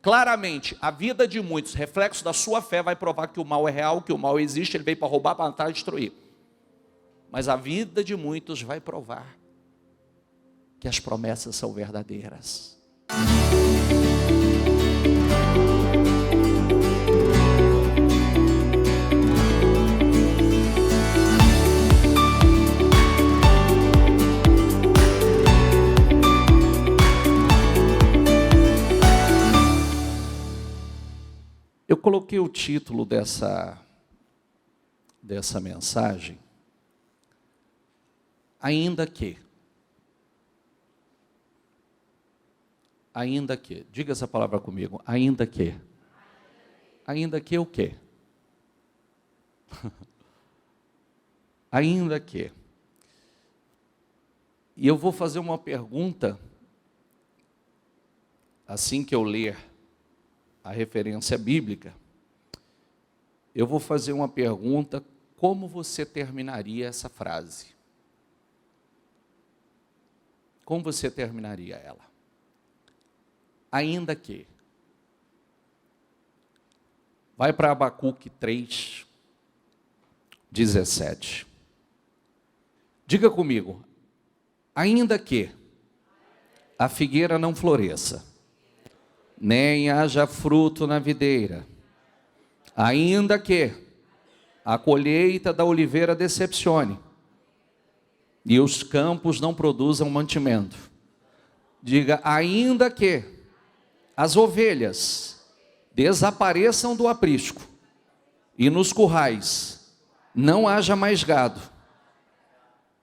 claramente, a vida de muitos, reflexo da sua fé, vai provar que o mal é real, que o mal existe, ele veio para roubar, para matar e destruir. Mas a vida de muitos vai provar que as promessas são verdadeiras. Eu coloquei o título dessa mensagem, ainda que. Ainda que. Diga essa palavra comigo. Ainda que. Ainda que o quê? Ainda que. E eu vou fazer uma pergunta, assim que eu ler a referência bíblica, eu vou fazer uma pergunta: como você terminaria essa frase? Como você terminaria ela? Ainda que. Vai para Abacuque 3, 17. Diga comigo: ainda que a figueira não floresça, nem haja fruto na videira, ainda que a colheita da oliveira decepcione, e os campos não produzam mantimento. Diga: ainda que as ovelhas desapareçam do aprisco, e nos currais não haja mais gado.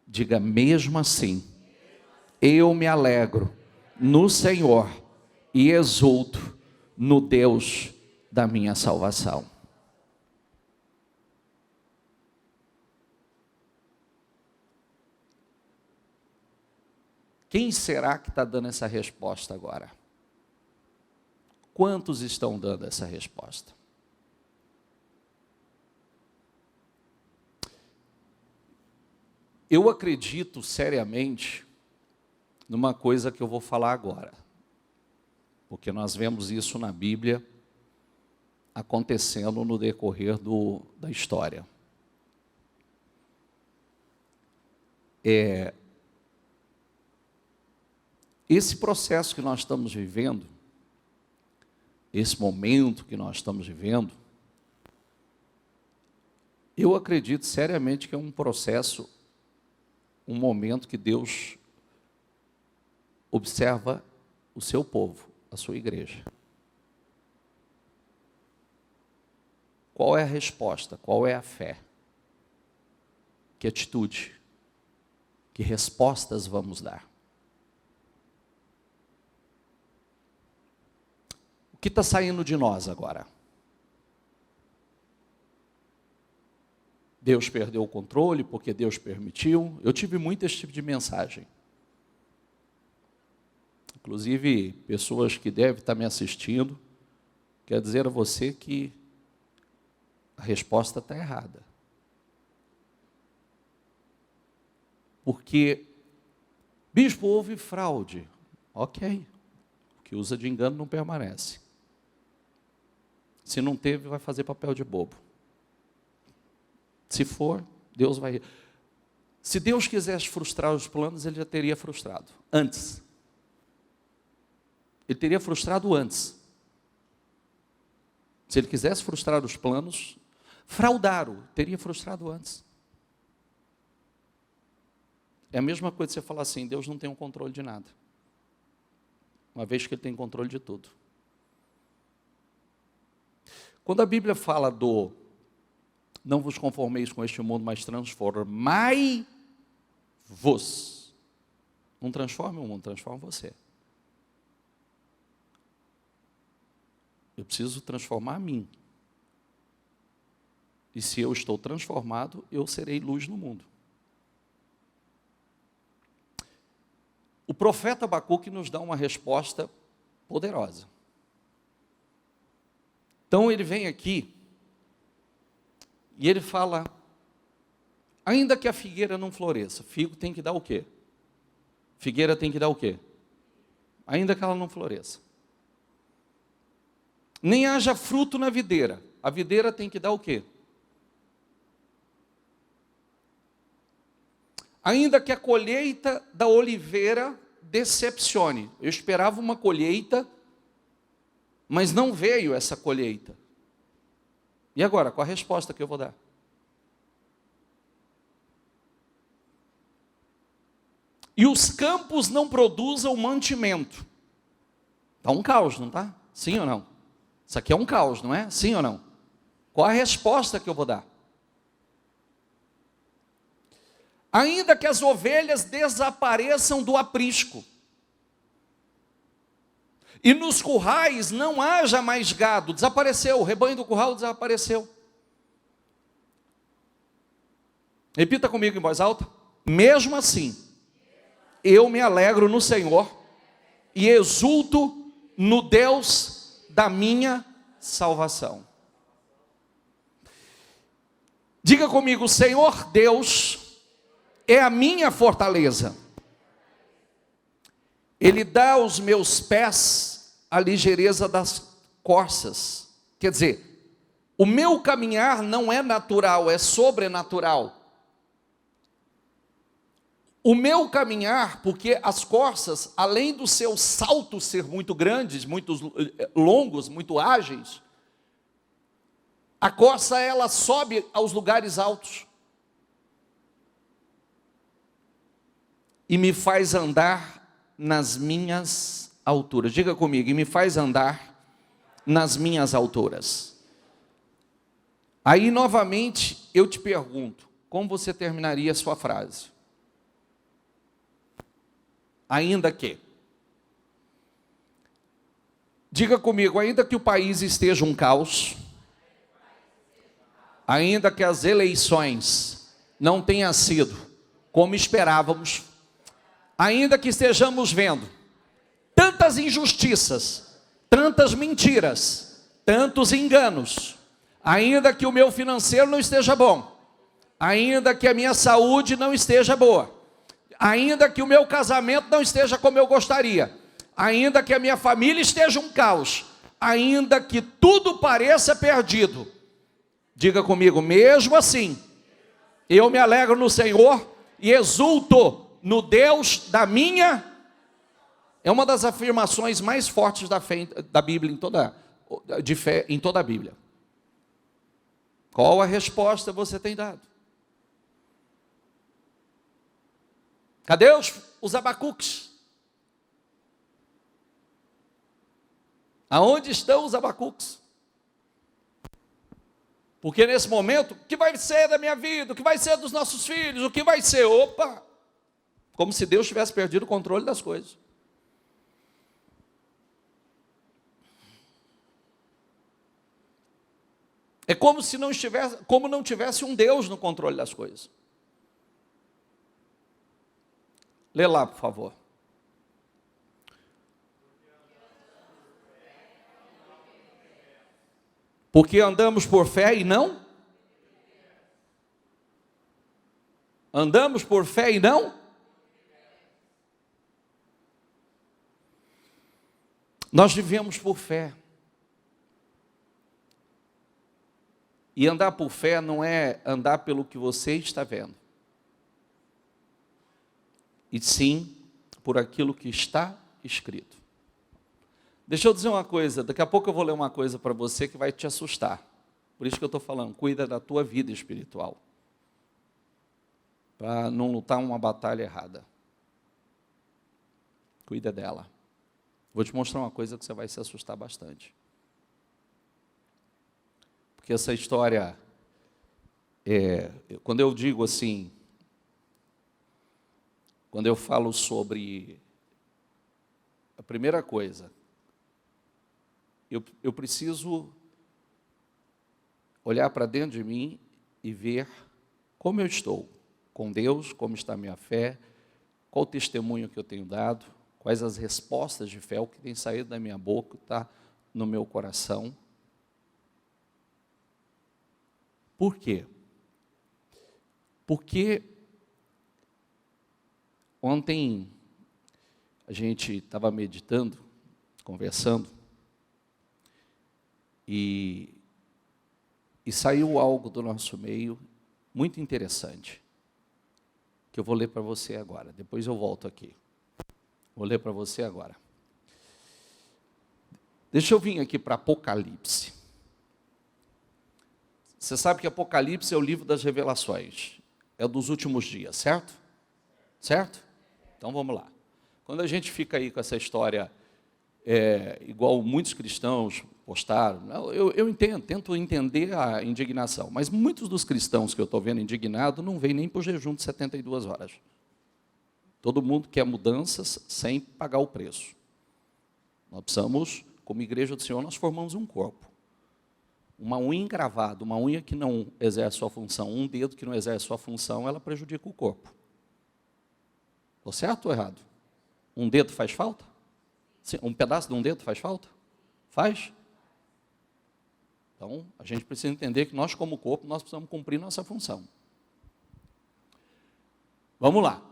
Diga: mesmo assim, eu me alegro no Senhor, e exulto no Deus da minha salvação. Quem será que está dando essa resposta agora? Quantos estão dando essa resposta? Eu acredito seriamente numa coisa que eu vou falar agora, porque nós vemos isso na Bíblia acontecendo no decorrer da história. Esse processo que nós estamos vivendo, esse momento que nós estamos vivendo, eu acredito seriamente que é um processo, um momento que Deus observa o seu povo, a sua igreja. Qual é a resposta? Qual é a fé? Que atitude? Que respostas vamos dar? O que está saindo de nós agora? Deus perdeu o controle porque Deus permitiu. Eu tive muito esse tipo de mensagem. Inclusive, pessoas que devem estar me assistindo, quer dizer a você que a resposta está errada. Porque, bispo, houve fraude. Ok, o que usa de engano não permanece. Se não teve, vai fazer papel de bobo. Se for, Deus vai... Se Deus quisesse frustrar os planos, Ele já teria frustrado, antes. Ele teria frustrado antes. Se Ele quisesse frustrar os planos, fraudar-o, teria frustrado antes. É a mesma coisa que você falar assim: Deus não tem o controle de nada, uma vez que Ele tem controle de tudo. Quando a Bíblia fala do não vos conformeis com este mundo, mas transformai-vos. Não transforme o mundo, transforma você. Eu preciso transformar a mim. E se eu estou transformado, eu serei luz no mundo. O profeta Abacuque nos dá uma resposta poderosa. Então ele vem aqui e ele fala: ainda que a figueira não floresça, figo tem que dar o quê? Figueira tem que dar o quê? Ainda que ela não floresça. nem haja fruto na videira. A videira tem que dar o quê? Ainda que a colheita da oliveira decepcione. Eu esperava uma colheita, mas não veio essa colheita. E agora, qual a resposta que eu vou dar? E os campos não produzam mantimento. Está um caos, não está? Sim ou não? Isso aqui é um caos, não é? Sim ou não? Qual a resposta que eu vou dar? Ainda que as ovelhas desapareçam do aprisco, e nos currais não haja mais gado, desapareceu, o rebanho do curral desapareceu. Repita comigo em voz alta. Mesmo assim, eu me alegro no Senhor e exulto no Deus da minha salvação. Diga comigo, Senhor Deus é a minha fortaleza. Ele dá aos meus pés a ligeireza das corças. Quer dizer, o meu caminhar não é natural, é sobrenatural. O meu caminhar, porque as corças, além dos seus saltos ser muito grandes, muito longos, muito ágeis, a corça ela sobe aos lugares altos. E me faz andar nas minhas alturas. Diga comigo, e me faz andar nas minhas alturas. Aí novamente eu te pergunto, como você terminaria a sua frase? Ainda que. Diga comigo, ainda que o país esteja um caos, ainda que as eleições não tenham sido como esperávamos, ainda que estejamos vendo tantas injustiças, tantas mentiras, tantos enganos, ainda que o meu financeiro não esteja bom, ainda que a minha saúde não esteja boa, ainda que o meu casamento não esteja como eu gostaria, ainda que a minha família esteja um caos, ainda que tudo pareça perdido, diga comigo, mesmo assim, eu me alegro no Senhor e exulto no Deus da minha. É uma das afirmações mais fortes da fé da Bíblia, de fé em toda a Bíblia. Qual a resposta você tem dado? Cadê os Abacuques? Aonde estão os Abacuques? Porque nesse momento, o que vai ser da minha vida? O que vai ser dos nossos filhos? O que vai ser? Opa! Como se Deus tivesse perdido o controle das coisas. É como se não tivesse um Deus no controle das coisas. Lê lá, por favor. Porque andamos por fé e não? Andamos por fé e não? Nós vivemos por fé. E andar por fé não é andar pelo que você está vendo, e sim por aquilo que está escrito. Deixa eu dizer uma coisa, daqui a pouco eu vou ler uma coisa para você que vai te assustar. Por isso que eu estou falando, cuida da tua vida espiritual, para não lutar uma batalha errada. Cuida dela. Vou te mostrar uma coisa que você vai se assustar bastante. Porque essa história, quando eu digo assim, quando eu falo sobre a primeira coisa, eu preciso olhar para dentro de mim e ver como eu estou com Deus, como está a minha fé, qual o testemunho que eu tenho dado, quais as respostas de fé, o que tem saído da minha boca, está no meu coração. Por quê? Porque ontem a gente estava meditando, conversando, E saiu algo do nosso meio muito interessante, que eu vou ler para você agora. Depois eu volto aqui. Vou ler para você agora. Deixa eu vir aqui para Apocalipse. Você sabe que Apocalipse é o livro das revelações. É dos últimos dias, certo? Certo? Então vamos lá. Quando a gente fica aí com essa história, igual muitos cristãos postaram, eu entendo, tento entender a indignação, mas muitos dos cristãos que eu estou vendo indignados não vêm nem para o jejum de 72 horas. Todo mundo quer mudanças sem pagar o preço. Nós precisamos, como igreja do Senhor, nós formamos um corpo. Uma unha encravada, uma unha que não exerce sua função, um dedo que não exerce sua função, ela prejudica o corpo. Estou certo ou errado? Um dedo faz falta? Um pedaço de um dedo faz falta? Faz? Então, a gente precisa entender que nós, como corpo, nós precisamos cumprir nossa função. Vamos lá.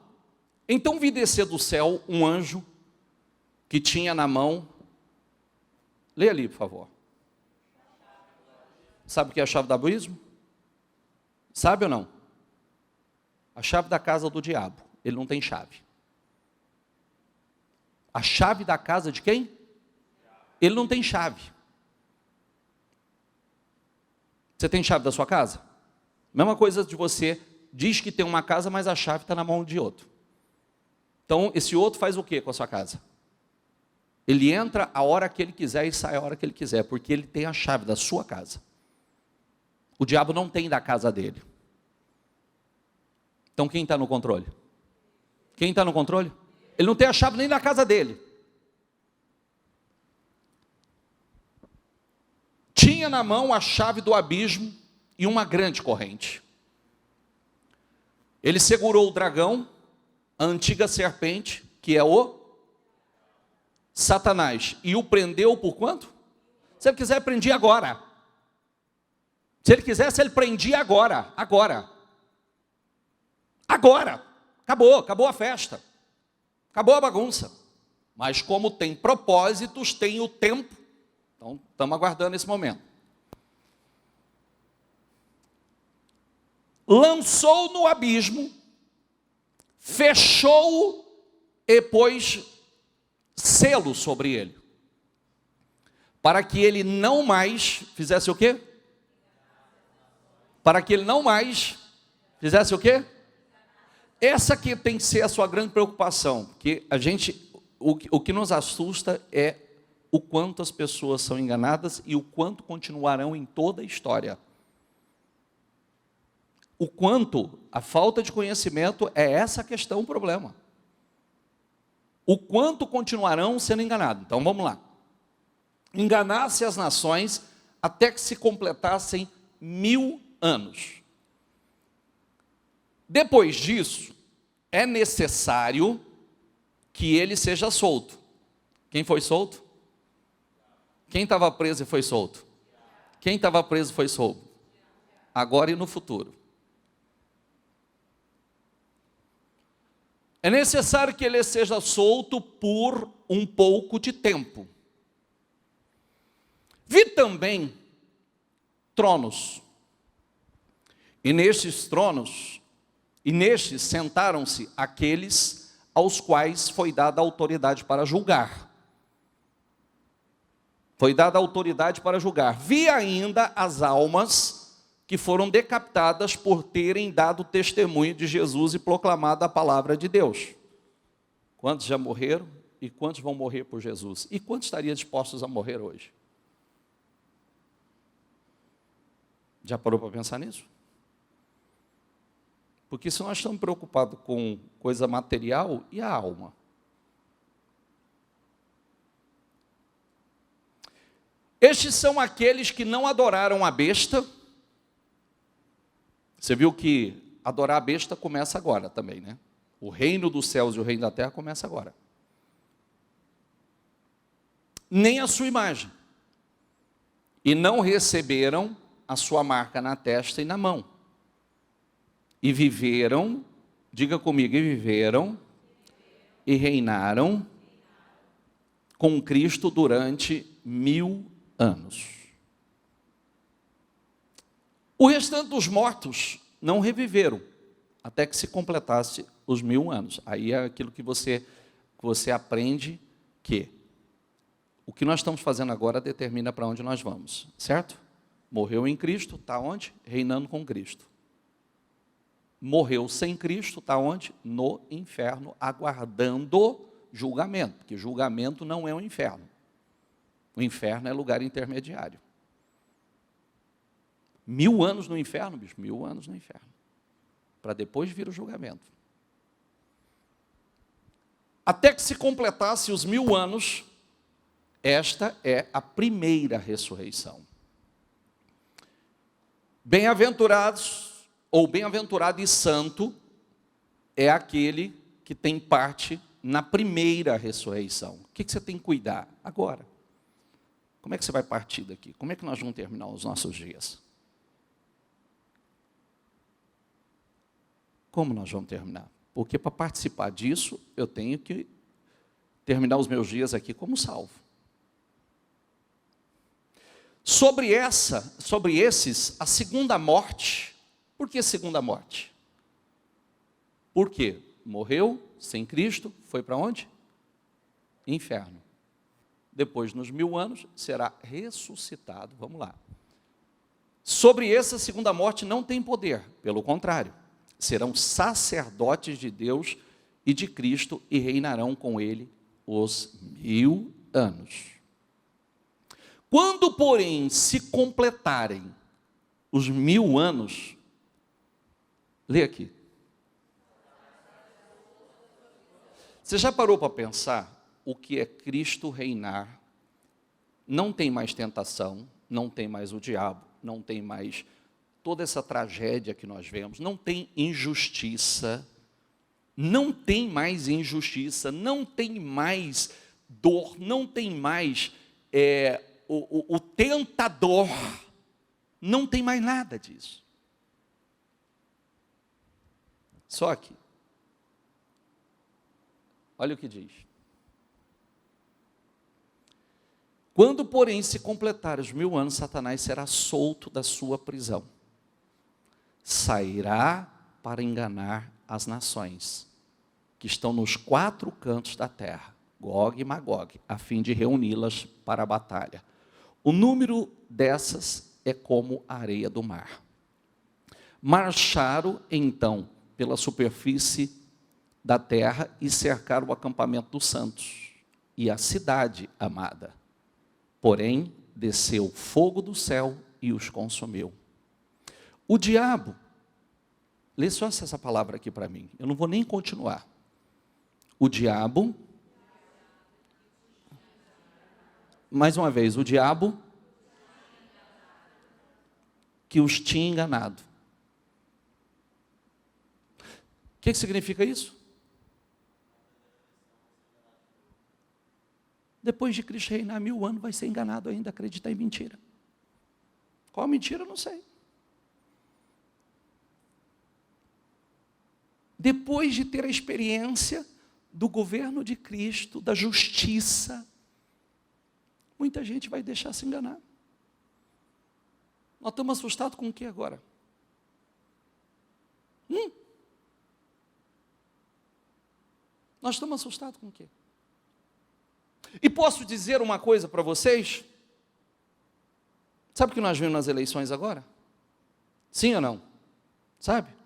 Então, vi descer do céu um anjo que tinha na mão... Leia ali, por favor. Sabe o que é a chave do abismo? Sabe ou não? A chave da casa do diabo. Ele não tem chave. A chave da casa de quem? Ele não tem chave. Você tem chave da sua casa? Mesma coisa de você diz que tem uma casa, mas a chave está na mão de outro. Então, esse outro faz o quê com a sua casa? Ele entra a hora que ele quiser e sai a hora que ele quiser, porque ele tem a chave da sua casa. O diabo não tem da casa dele. Então, quem está no controle? Quem está no controle? Ele não tem a chave nem da casa dele. Tinha na mão a chave do abismo e uma grande corrente. Ele segurou o dragão, a antiga serpente, que é o Satanás, e o prendeu por quanto? Se ele quiser, prendia agora. Se ele quisesse, ele prendia agora. Agora. Acabou a festa. Acabou a bagunça. Mas como tem propósitos, tem o tempo. Então, estamos aguardando esse momento. Lançou no abismo, fechou-o e pôs selo sobre ele. Para que ele não mais fizesse o quê? Para que ele não mais fizesse o quê? Essa que tem que ser a sua grande preocupação, porque o que nos assusta é o quanto as pessoas são enganadas e o quanto continuarão em toda a história. O quanto a falta de conhecimento é essa questão, o problema. O quanto continuarão sendo enganados. Então vamos lá. Enganasse as nações até que se completassem 1000 anos. Depois disso, é necessário que ele seja solto. Quem foi solto? Quem estava preso e foi solto? Quem estava preso e foi solto? Agora e no futuro. É necessário que ele seja solto por um pouco de tempo. Vi também tronos. E nestes tronos, sentaram-se aqueles aos quais foi dada autoridade para julgar. Foi dada autoridade para julgar. Vi ainda as almas que foram decapitadas por terem dado testemunho de Jesus e proclamado a palavra de Deus. Quantos já morreram e quantos vão morrer por Jesus? E quantos estariam dispostos a morrer hoje? Já parou para pensar nisso? Porque se nós estamos preocupados com coisa material, e a alma? Estes são aqueles que não adoraram a besta. Você viu que adorar a besta começa agora também, né? O reino dos céus e o reino da terra começa agora. Nem a sua imagem. E não receberam a sua marca na testa e na mão. E viveram, diga comigo, e viveram e reinaram com Cristo durante 1000 anos. O restante dos mortos não reviveram, até que se completasse os 1000 anos. Aí é aquilo que você aprende que o que nós estamos fazendo agora determina para onde nós vamos, certo? Morreu em Cristo, está onde? Reinando com Cristo. Morreu sem Cristo, está onde? No inferno, aguardando julgamento, porque julgamento não é um inferno. O inferno é lugar intermediário. 1000 anos no inferno, bicho, 1000 anos no inferno. Para depois vir o julgamento. Até que se completasse os 1000 anos, esta é a primeira ressurreição. Bem-aventurados, ou bem-aventurado e santo, é aquele que tem parte na primeira ressurreição. O que você tem que cuidar agora? Como é que você vai partir daqui? Como é que nós vamos terminar os nossos dias? Como nós vamos terminar? Porque para participar disso, eu tenho que terminar os meus dias aqui como salvo. Sobre esses, a segunda morte. Por que segunda morte? Por quê? Morreu sem Cristo, foi para onde? Inferno. Depois, nos 1000 anos, será ressuscitado. Vamos lá. Sobre essa segunda morte não tem poder, pelo contrário. Serão sacerdotes de Deus e de Cristo e reinarão com ele os 1000 anos. Quando, porém, se completarem os 1000 anos, lê aqui. Você já parou para pensar o que é Cristo reinar? Não tem mais tentação, não tem mais o diabo, não tem mais toda essa tragédia que nós vemos, não tem injustiça, não tem mais injustiça, não tem mais dor, não tem mais o tentador, não tem mais nada disso. Só que, olha o que diz. Quando, porém, se completar os 1000 anos, Satanás será solto da sua prisão. Sairá para enganar as nações, que estão nos 4 cantos da terra, Gog e Magog, a fim de reuni-las para a batalha. O número dessas é como a areia do mar. Marcharam, então, pela superfície da terra e cercaram o acampamento dos santos e a cidade amada. Porém, desceu fogo do céu e os consumiu. O diabo, lê só essa palavra aqui para mim, eu não vou nem continuar. O diabo, mais uma vez, o diabo que os tinha enganado. O que significa isso? Depois de Cristo reinar 1000 anos, vai ser enganado ainda, acreditar em mentira. Qual mentira? Eu não sei. Depois de ter a experiência do governo de Cristo, da justiça, muita gente vai deixar se enganar. Nós estamos assustados com o que agora? Nós estamos assustados com o quê? E posso dizer uma coisa para vocês? Sabe o que nós vimos nas eleições agora? Sim ou não? Sabe?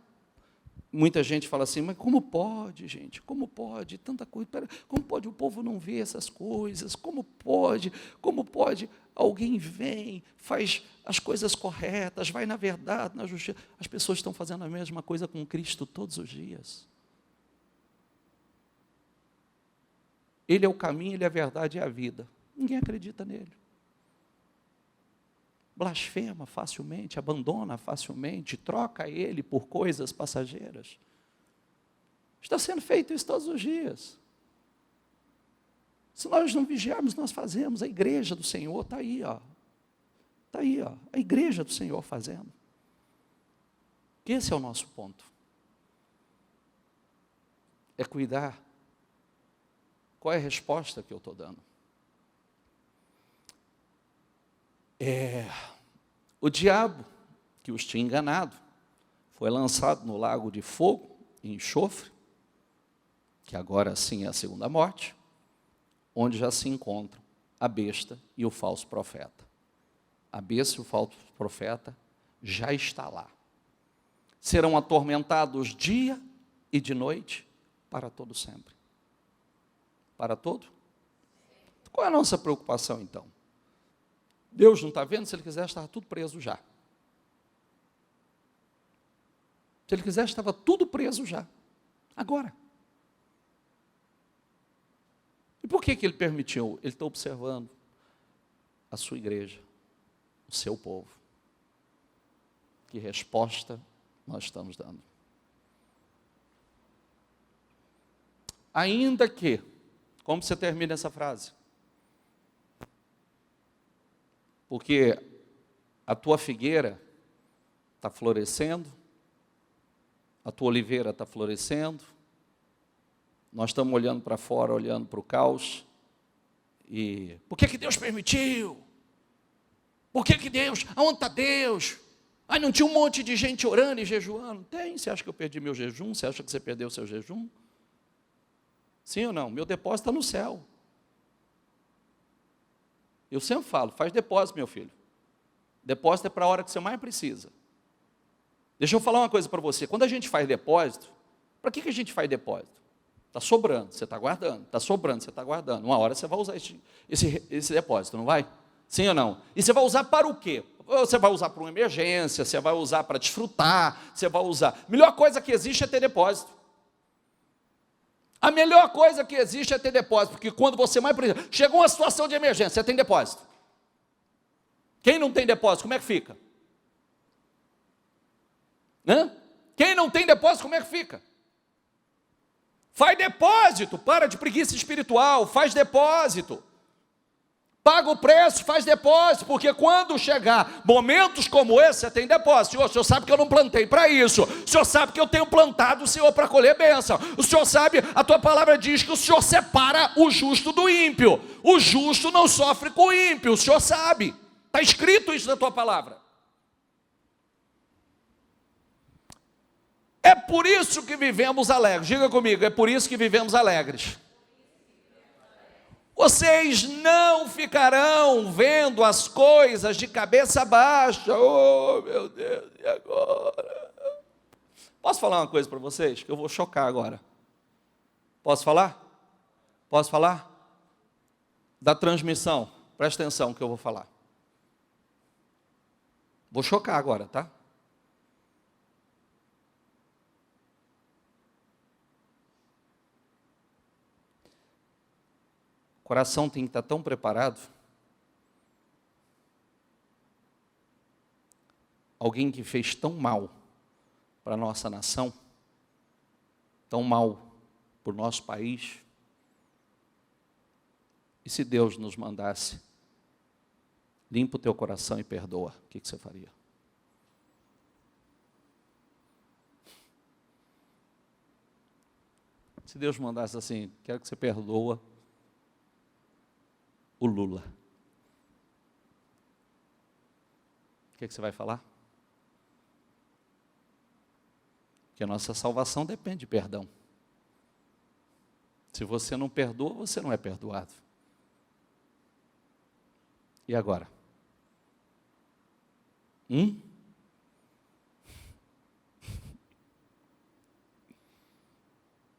Muita gente fala assim, mas como pode, gente? Como pode? Tanta coisa. Como pode o povo não ver essas coisas? Como pode? Como pode? Alguém vem, faz as coisas corretas, vai na verdade, na justiça. As pessoas estão fazendo a mesma coisa com Cristo todos os dias. Ele é o caminho, Ele é a verdade e a vida. Ninguém acredita nele. Blasfema facilmente, abandona facilmente, troca Ele por coisas passageiras. Está sendo feito isso todos os dias. Se nós não vigiarmos, nós fazemos. A igreja do Senhor está aí, ó. Está aí, ó. A igreja do Senhor fazendo. Esse é o nosso ponto. É cuidar. Qual é a resposta que eu estou dando? O diabo que os tinha enganado, foi lançado no lago de fogo e enxofre, que agora sim é a segunda morte, onde já se encontram a besta e o falso profeta. A besta e o falso profeta já está lá. Serão atormentados dia e de noite para todo sempre. Para todo? Qual é a nossa preocupação então? Deus não está vendo? Se Ele quiser, estava tudo preso já. Se Ele quiser, estava tudo preso já. Agora. E por que Ele permitiu? Ele está observando a sua igreja, o seu povo. Que resposta nós estamos dando? Ainda que, como você termina essa frase? Porque a tua figueira está florescendo, a tua oliveira está florescendo, nós estamos olhando para fora, olhando para o caos, e por que Deus permitiu? Por que Deus? Aonde está Deus? Ai, não tinha um monte de gente orando e jejuando? Tem, você acha que eu perdi meu jejum? Você acha que você perdeu o seu jejum? Sim ou não? Meu depósito está no céu. Eu sempre falo, faz depósito, meu filho. Depósito é para a hora que você mais precisa. Deixa eu falar uma coisa para você. Quando a gente faz depósito, para que a gente faz depósito? Está sobrando, você está guardando. Está sobrando, você está guardando. Uma hora você vai usar esse depósito, não vai? Sim ou não? E você vai usar para o quê? Você vai usar para uma emergência, você vai usar para desfrutar, você vai usar. A melhor coisa que existe é ter depósito. A melhor coisa que existe é ter depósito, porque quando você mais precisa, chegou uma situação de emergência, você tem depósito. Quem não tem depósito, como é que fica? Quem não tem depósito, como é que fica? Faz depósito, para de preguiça espiritual, faz depósito. Paga o preço, faz depósito, porque quando chegar momentos como esse, você tem depósito. Senhor, o Senhor sabe que eu não plantei para isso. O Senhor sabe que eu tenho plantado o Senhor para colher bênção. O Senhor sabe, a tua palavra diz que o Senhor separa o justo do ímpio. O justo não sofre com o ímpio, o Senhor sabe. Está escrito isso na tua palavra. É por isso que vivemos alegres. Diga comigo, é por isso que vivemos alegres. Vocês não ficarão vendo as coisas de cabeça baixa. Oh, meu Deus, e agora? Posso falar uma coisa para vocês? Que eu vou chocar agora. Posso falar? Posso falar? Da transmissão. Presta atenção que eu vou falar. Vou chocar agora, tá? O coração tem que estar tão preparado. Alguém que fez tão mal para a nossa nação, tão mal para o nosso país. E se Deus nos mandasse, limpa o teu coração e perdoa, o que você faria? Se Deus mandasse assim, quero que você perdoa o Lula. O que você vai falar? Porque a nossa salvação depende de perdão. Se você não perdoa, você não é perdoado. E agora?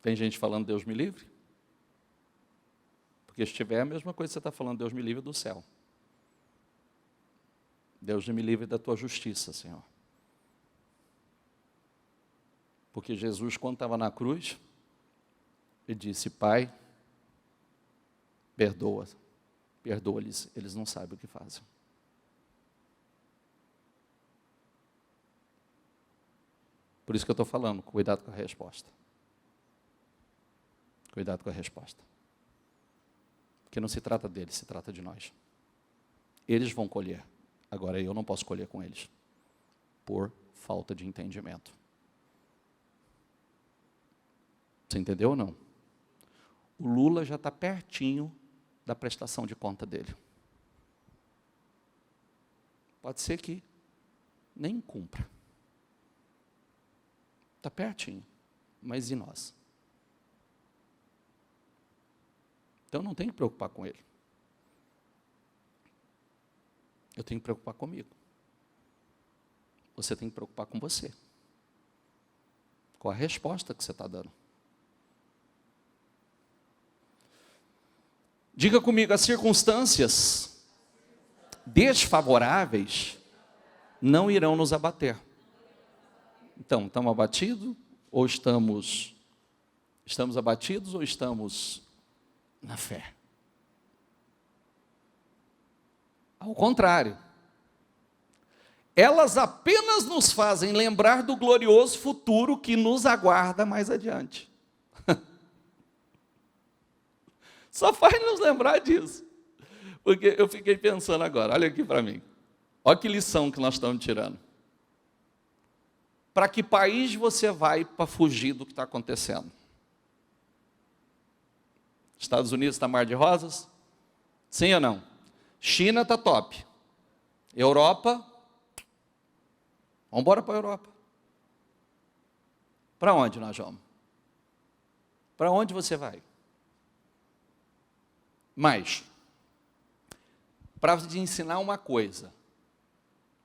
Tem gente falando Deus me livre? Porque se tiver, é a mesma coisa que você está falando, Deus me livre do céu. Deus me livre da tua justiça, Senhor. Porque Jesus, quando estava na cruz, ele disse, Pai, perdoa-lhes, eles não sabem o que fazem. Por isso que eu estou falando, cuidado com a resposta. Cuidado com a resposta. Porque não se trata deles, se trata de nós. Eles vão colher. Agora eu não posso colher com eles. Por falta de entendimento. Você entendeu ou não? O Lula já está pertinho da prestação de conta dele. Pode ser que nem cumpra. Está pertinho, mas e nós? Então não tem que preocupar com ele. Eu tenho que preocupar comigo. Você tem que preocupar com você. Qual a resposta que você está dando? Diga comigo, as circunstâncias desfavoráveis não irão nos abater. Então, estamos abatidos ou estamos abatidos ou estamos na fé? Ao contrário. Elas apenas nos fazem lembrar do glorioso futuro que nos aguarda mais adiante. Só faz nos lembrar disso. Porque eu fiquei pensando agora, olha aqui para mim. Olha que lição que nós estamos tirando. Para que país você vai para fugir do que está acontecendo? Estados Unidos está mar de rosas? Sim ou não? China está top. Europa, vamos embora para a Europa. Para onde nós vamos? Para onde você vai? Mas, para te ensinar uma coisa,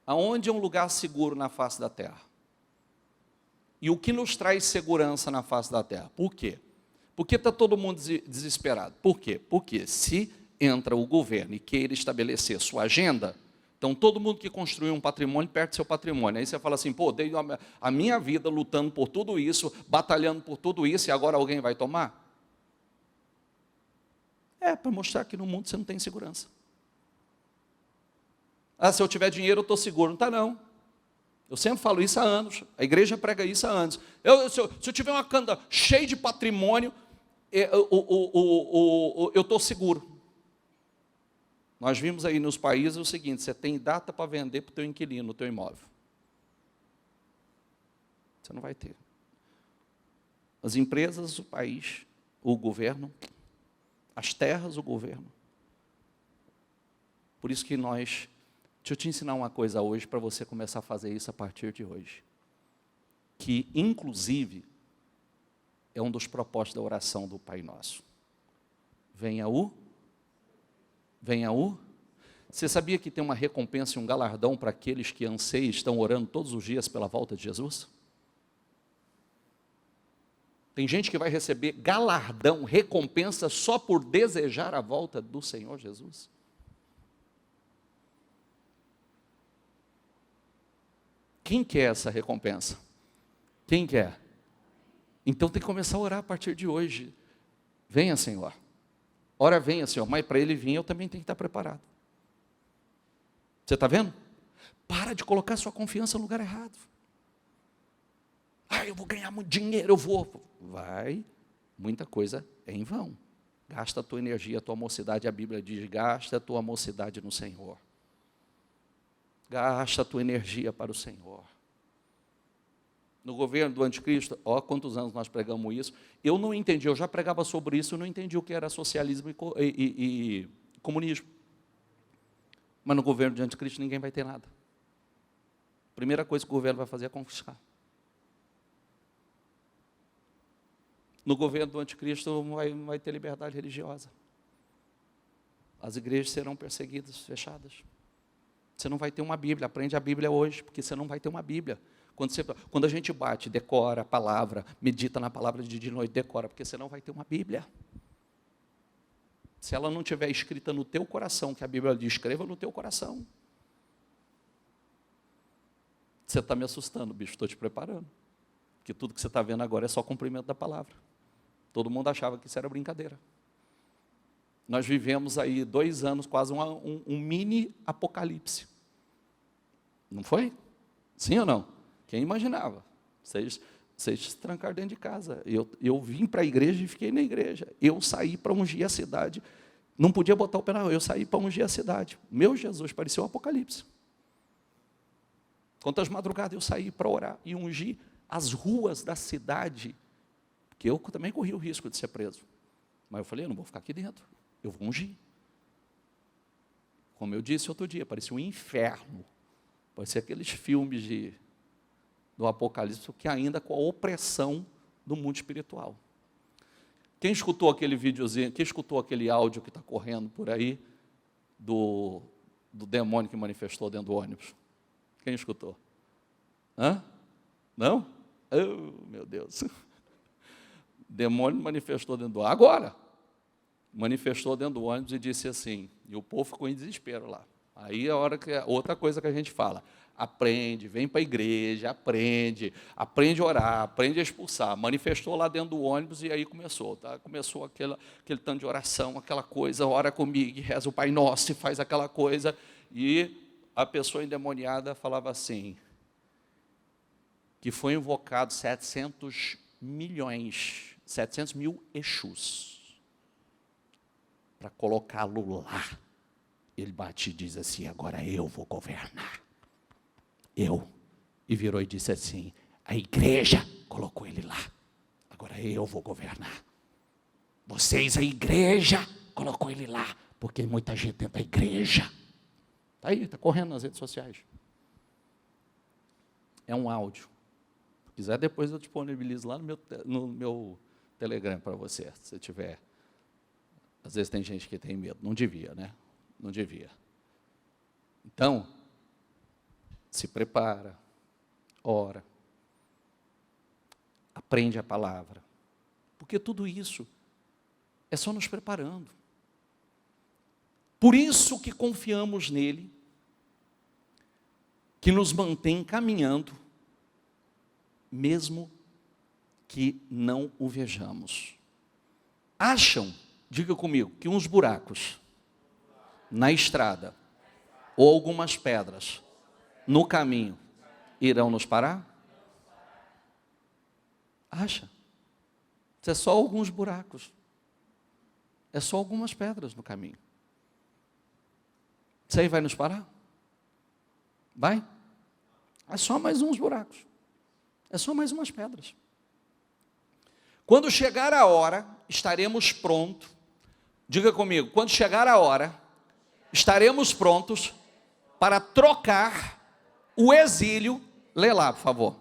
aonde é um lugar seguro na face da terra? E o que nos traz segurança na face da terra? Por quê? Porque está todo mundo desesperado. Por quê? Porque se entra o governo e queira estabelecer sua agenda, então todo mundo que construiu um patrimônio perde seu patrimônio. Aí você fala assim, pô, dei a minha vida lutando por tudo isso, batalhando por tudo isso, e agora alguém vai tomar? É para mostrar que no mundo você não tem segurança. Ah, se eu tiver dinheiro eu estou seguro. Não está não. Eu sempre falo isso há anos, a igreja prega isso há anos. Se eu tiver uma canda cheia de patrimônio, eu estou seguro. Nós vimos aí nos países o seguinte, você tem data para vender para o teu inquilino, o teu imóvel. Você não vai ter. As empresas, o país, o governo, as terras, o governo. Por isso que deixa eu te ensinar uma coisa hoje, para você começar a fazer isso a partir de hoje. Que, inclusive, é um dos propósitos da oração do Pai Nosso. Venha o. Você sabia que tem uma recompensa e um galardão para aqueles que anseiam e estão orando todos os dias pela volta de Jesus? Tem gente que vai receber galardão, recompensa, só por desejar a volta do Senhor Jesus. Quem quer essa recompensa? Quem quer? Então tem que começar a orar a partir de hoje. Venha, Senhor. Ora, venha, Senhor. Mas para Ele vir, eu também tenho que estar preparado. Você está vendo? Para de colocar sua confiança no lugar errado. Ah, eu vou ganhar muito dinheiro, eu vou. Vai, muita coisa é em vão. Gasta a tua energia, a tua mocidade. A Bíblia diz, gasta a tua mocidade no Senhor. Gasta a tua energia para o Senhor. No governo do anticristo, ó, quantos anos nós pregamos isso. Eu não entendi, eu já pregava sobre isso, eu não entendi o que era socialismo e comunismo. Mas no governo do anticristo ninguém vai ter nada. A primeira coisa que o governo vai fazer é confiscar. No governo do anticristo não vai ter liberdade religiosa. As igrejas serão perseguidas, fechadas. Você não vai ter uma Bíblia, aprende a Bíblia hoje, porque você não vai ter uma Bíblia. Quando a gente bate, decora a palavra, medita na palavra de dia e noite, decora, porque você não vai ter uma Bíblia. Se ela não estiver escrita no teu coração, que a Bíblia diz, escreva no teu coração. Você está me assustando, bicho, estou te preparando. Porque tudo que você está vendo agora é só cumprimento da palavra. Todo mundo achava que isso era brincadeira. Nós vivemos aí 2 anos, quase um mini apocalipse. Não foi? Sim ou não? Quem imaginava? Vocês se trancaram dentro de casa. Eu vim para a igreja e fiquei na igreja. Eu saí para ungir a cidade. Não podia botar o pé na rua. Eu saí para ungir a cidade. Meu Jesus, parecia um apocalipse. Quantas madrugadas eu saí para orar e ungir as ruas da cidade. Porque eu também corri o risco de ser preso. Mas eu falei, eu não vou ficar aqui dentro. Eu vou ungir. Como eu disse outro dia, parecia um inferno. Pode ser aqueles filmes do Apocalipse, que ainda com a opressão do mundo espiritual. Quem escutou aquele videozinho, quem escutou aquele áudio que está correndo por aí, do demônio que manifestou dentro do ônibus? Quem escutou? Hã? Não? Oh, meu Deus. Demônio manifestou dentro do ônibus. Agora, manifestou dentro do ônibus e disse assim, e o povo ficou em desespero lá. Aí é outra coisa que a gente fala. Aprende, vem para a igreja, aprende a orar, aprende a expulsar. Manifestou lá dentro do ônibus e aí começou. Tá? Começou aquele tanto de oração, aquela coisa, ora comigo, reza o Pai Nosso e faz aquela coisa. E a pessoa endemoniada falava assim, que foi invocado 700 mil Exus, para colocá-lo lá. Ele bate e diz assim, agora eu vou governar. Eu. E virou e disse assim, a igreja colocou ele lá. Agora eu vou governar. Vocês, a igreja, colocou ele lá. Porque muita gente dentro da igreja. Está aí, está correndo nas redes sociais. É um áudio. Se quiser, depois eu disponibilizo lá no meu Telegram para você, se tiver. Às vezes tem gente que tem medo. Não devia, né? Não devia. Então, se prepara, ora, aprende a palavra. Porque tudo isso é só nos preparando. Por isso que confiamos nele, que nos mantém caminhando, mesmo que não o vejamos. Acham, diga comigo, que uns buracos na estrada, ou algumas pedras no caminho, irão nos parar? Acha? Isso é só alguns buracos. É só algumas pedras no caminho. Isso aí vai nos parar? Vai? É só mais uns buracos. É só mais umas pedras. Quando chegar a hora, estaremos prontos. Diga comigo, quando chegar a hora, estaremos prontos para trocar o exílio. Lê lá, por favor.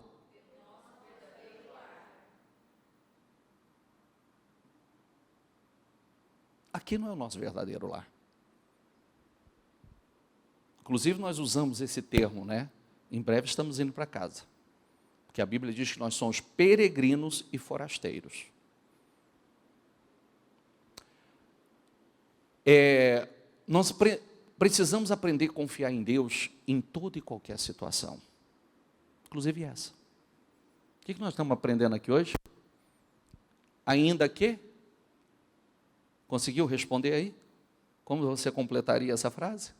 Aqui não é o nosso verdadeiro lar. Inclusive nós usamos esse termo, né? Em breve estamos indo para casa. Porque a Bíblia diz que nós somos peregrinos e forasteiros. Nós precisamos aprender a confiar em Deus em toda e qualquer situação. Inclusive essa. O que nós estamos aprendendo aqui hoje? Ainda que? Conseguiu responder aí? Como você completaria essa frase?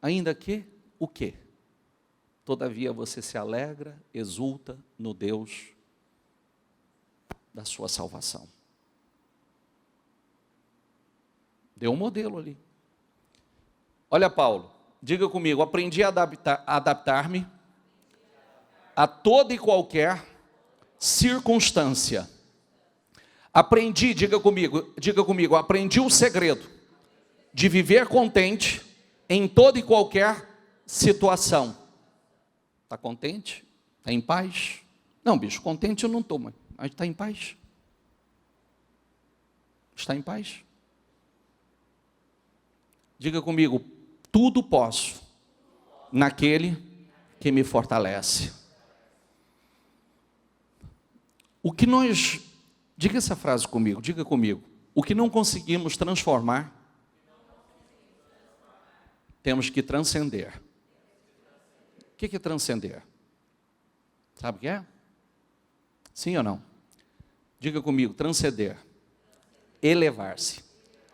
Ainda que, o quê? Todavia você se alegra, exulta no Deus da sua salvação. Deu um modelo ali. Olha Paulo, diga comigo, aprendi a adaptar-me a toda e qualquer circunstância. Aprendi, diga comigo, aprendi o segredo de viver contente em toda e qualquer situação. Está contente? Está em paz? Não, bicho, contente eu não estou, mas está em paz? Está em paz? Diga comigo, tudo posso naquele que me fortalece. O que nós, diga essa frase comigo, diga comigo, o que não conseguimos transformar, temos que transcender. O que é transcender? Sabe o que é? Sim ou não? Diga comigo, transcender, elevar-se,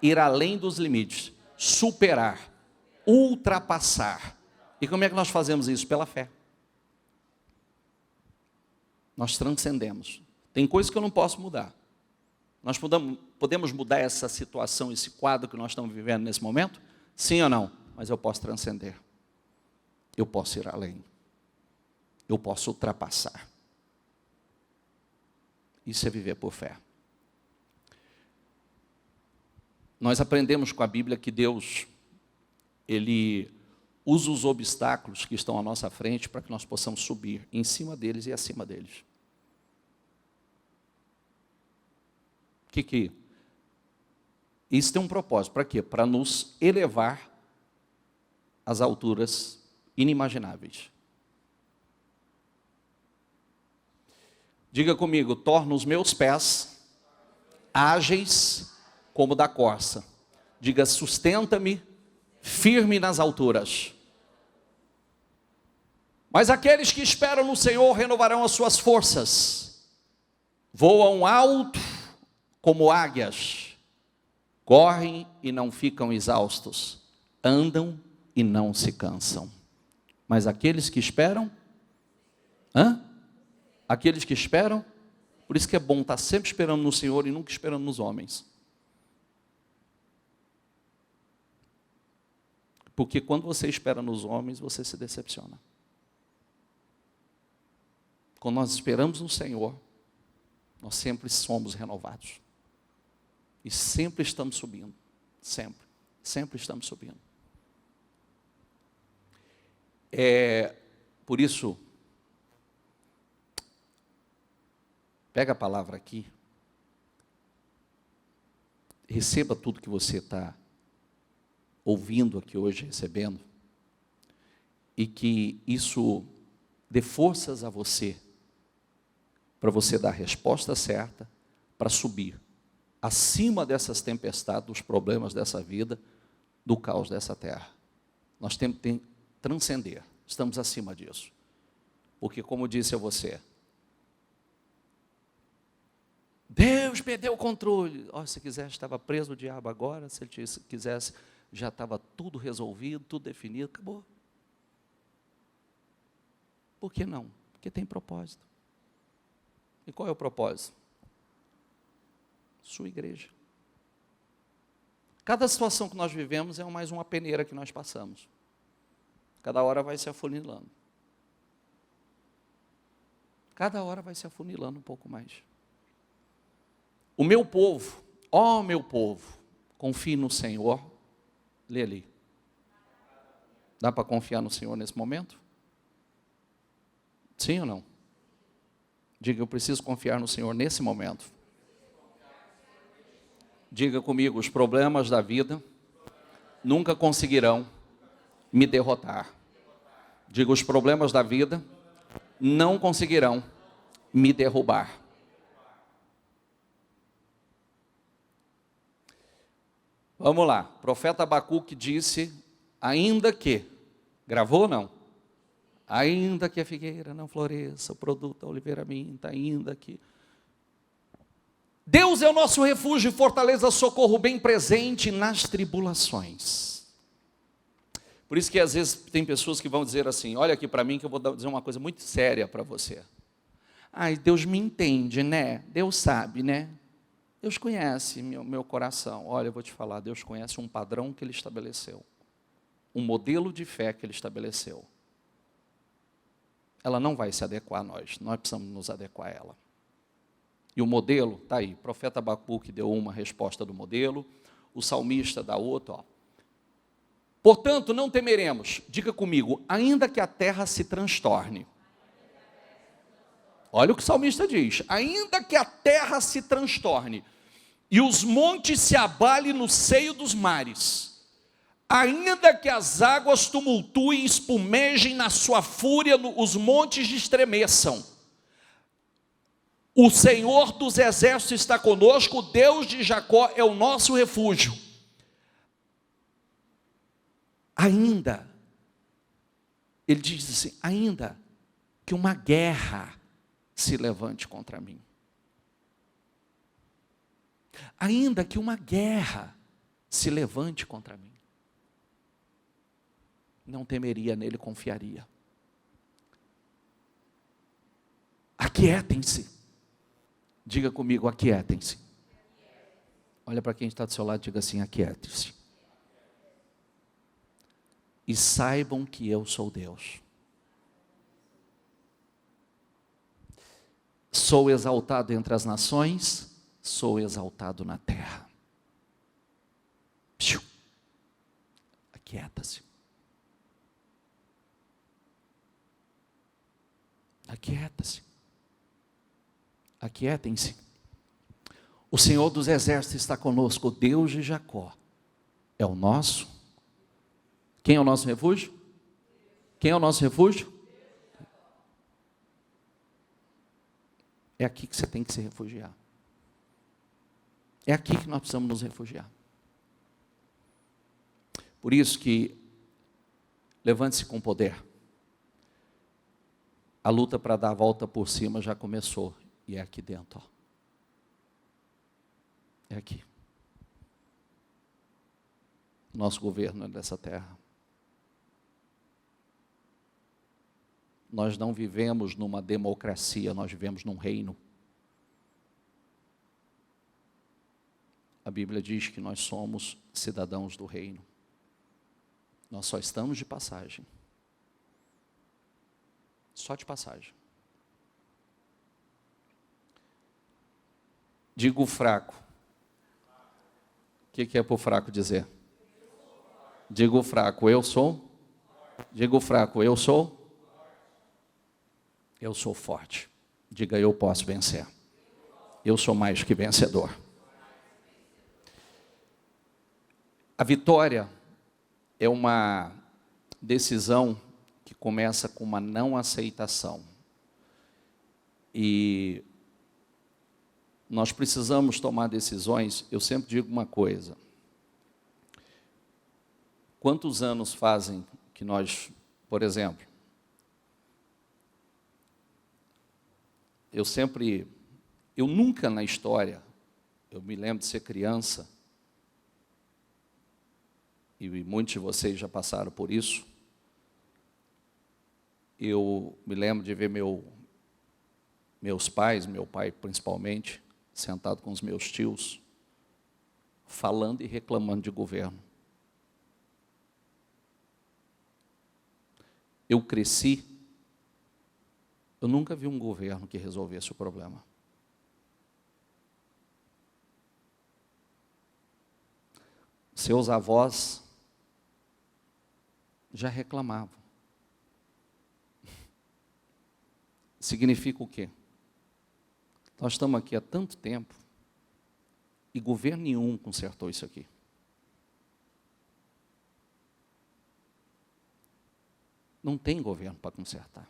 ir além dos limites, superar, ultrapassar. E como é que nós fazemos isso? Pela fé. Nós transcendemos. Tem coisas que eu não posso mudar. Nós podemos mudar essa situação, esse quadro que nós estamos vivendo nesse momento? Sim ou não? Mas eu posso transcender. Eu posso ir além. Eu posso ultrapassar. Isso é viver por fé. Nós aprendemos com a Bíblia que Deus, Ele usa os obstáculos que estão à nossa frente para que nós possamos subir em cima deles e acima deles. Isso tem um propósito, para quê? Para nos elevar às alturas inimagináveis. Diga comigo, torna os meus pés ágeis como da corça. Diga, sustenta-me firme nas alturas. Mas aqueles que esperam no Senhor renovarão as suas forças. Voam alto como águias. Correm e não ficam exaustos. Andam e não se cansam. Mas aqueles que esperam... Aqueles que esperam... Por isso que é bom estar sempre esperando no Senhor e nunca esperando nos homens. Porque quando você espera nos homens, você se decepciona. Quando nós esperamos no Senhor, nós sempre somos renovados. E sempre estamos subindo. Sempre estamos subindo. Por isso, pega a palavra aqui, receba tudo que você está ouvindo aqui hoje, recebendo, e que isso dê forças a você, para você dar a resposta certa, para subir acima dessas tempestades, dos problemas dessa vida, do caos dessa terra. Nós temos que transcender, estamos acima disso. Porque, como disse a você, Deus perdeu o controle. Se quisesse, estava preso o diabo agora. Se ele quisesse, já estava tudo resolvido, tudo definido, acabou. Por que não? Porque tem propósito. E qual é o propósito? Sua igreja. Cada situação que nós vivemos é mais uma peneira que nós passamos. Cada hora vai se afunilando. Cada hora vai se afunilando um pouco mais. O meu povo, ó meu povo, confie no Senhor. Lê ali. Dá para confiar no Senhor nesse momento? Sim ou não? Diga, eu preciso confiar no Senhor nesse momento. Diga comigo, os problemas da vida nunca conseguirão me derrotar. Diga, os problemas da vida não conseguirão me derrubar. Vamos lá, profeta Abacuque disse, ainda que, gravou ou não? Ainda que a figueira não floresça, o produto da oliveira minta, ainda que... Deus é o nosso refúgio e fortaleza, socorro bem presente nas tribulações. Por isso que às vezes tem pessoas que vão dizer assim, olha aqui para mim que eu vou dizer uma coisa muito séria para você. Ai, Deus me entende, né? Deus sabe, né? Deus conhece meu coração. Olha, eu vou te falar, Deus conhece um padrão que Ele estabeleceu. Um modelo de fé que Ele estabeleceu. Ela não vai se adequar a nós precisamos nos adequar a ela. E o modelo, está aí, o profeta Abacuque deu uma resposta do modelo, o salmista dá outra, ó. Portanto, não temeremos, diga comigo, ainda que a terra se transtorne. Olha o que o salmista diz, ainda que a terra se transtorne, e os montes se abalem no seio dos mares, ainda que as águas tumultuem e espumejem na sua fúria, os montes estremeçam. O Senhor dos exércitos está conosco, o Deus de Jacó é o nosso refúgio. Ainda, ele diz assim, ainda que uma guerra se levante contra mim. Ainda que uma guerra se levante contra mim. Não temeria, nele confiaria. Aquietem-se. Diga comigo, aquietem-se. Olha para quem está do seu lado e diga assim, aquietem-se. E saibam que eu sou Deus. Sou exaltado entre as nações, sou exaltado na terra. Aquieta-se. Aquieta-se. Aquietem-se. O Senhor dos Exércitos está conosco, o Deus de Jacó é o nosso. Quem é o nosso refúgio? Quem é o nosso refúgio? É aqui que você tem que se refugiar. É aqui que nós precisamos nos refugiar. Por isso que levante-se com poder. A luta para dar a volta por cima já começou. E é aqui dentro. Ó. É aqui. Nosso governo é dessa terra. Nós não vivemos numa democracia, nós vivemos num reino. A Bíblia diz que nós somos cidadãos do reino. Nós só estamos de passagem. Só de passagem. Digo fraco. O que é para o fraco dizer? Digo fraco, eu sou. Digo fraco, eu sou. Eu sou forte. Diga, eu posso vencer. Eu sou mais que vencedor. A vitória é uma decisão que começa com uma não aceitação. E nós precisamos tomar decisões. Eu sempre digo uma coisa. Quantos anos fazem que nós, por exemplo, eu nunca na história, eu me lembro de ser criança, e muitos de vocês já passaram por isso, eu me lembro de ver meus pais, meu pai principalmente, sentado com os meus tios, falando e reclamando de governo. Eu cresci, eu nunca vi um governo que resolvesse o problema. Seus avós já reclamavam. Significa o quê? Nós estamos aqui há tanto tempo e governo nenhum consertou isso aqui. Não tem governo para consertar.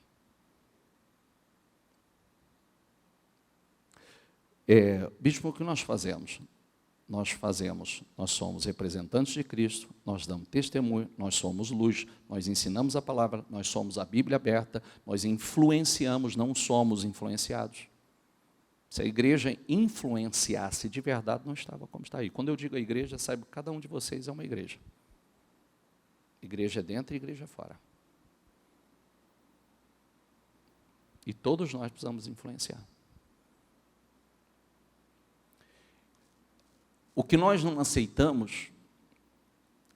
Bispo, o que nós fazemos? Nós somos representantes de Cristo, nós damos testemunho, nós somos luz, nós ensinamos a palavra, nós somos a Bíblia aberta, nós influenciamos, não somos influenciados. Se a igreja influenciasse de verdade, não estava como está aí. Quando eu digo a igreja, saiba que cada um de vocês é uma igreja. Igreja é dentro e igreja é fora. E todos nós precisamos influenciar. O que nós não aceitamos,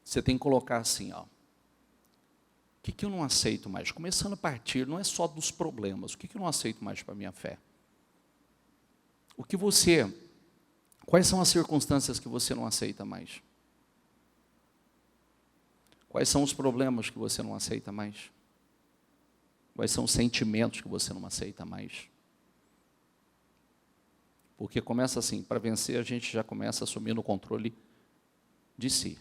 você tem que colocar assim, ó. O que eu não aceito mais? Começando a partir, não é só dos problemas. O que eu não aceito mais para a minha fé? Quais são as circunstâncias que você não aceita mais? Quais são os problemas que você não aceita mais? Quais são os sentimentos que você não aceita mais? Porque começa assim, para vencer a gente já começa assumindo o controle de si.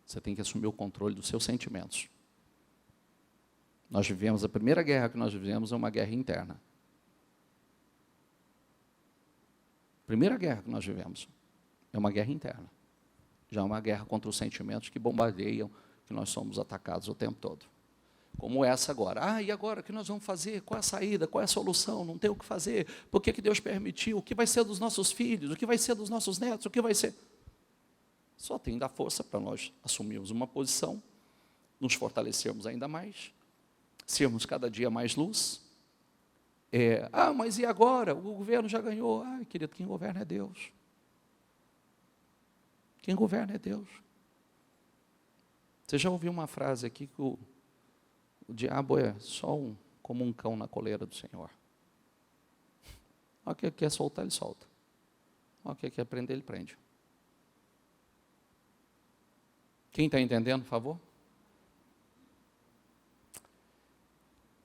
Você tem que assumir o controle dos seus sentimentos. A primeira guerra que nós vivemos é uma guerra interna. A primeira guerra que nós vivemos é uma guerra interna. Já é uma guerra contra os sentimentos que bombardeiam, que nós somos atacados o tempo todo. Como essa agora. E agora o que nós vamos fazer? Qual é a saída? Qual é a solução? Não tem o que fazer. Por que Deus permitiu? O que vai ser dos nossos filhos? O que vai ser dos nossos netos? O que vai ser? Só tem que dar força para nós assumirmos uma posição, nos fortalecermos ainda mais, sermos cada dia mais luz. Mas e agora? O governo já ganhou. Querido, quem governa é Deus. Quem governa é Deus. Você já ouviu uma frase aqui que o diabo é só como um cão na coleira do Senhor. O que ele quer soltar, ele solta. O que ele quer prender, ele prende. Quem está entendendo, por favor?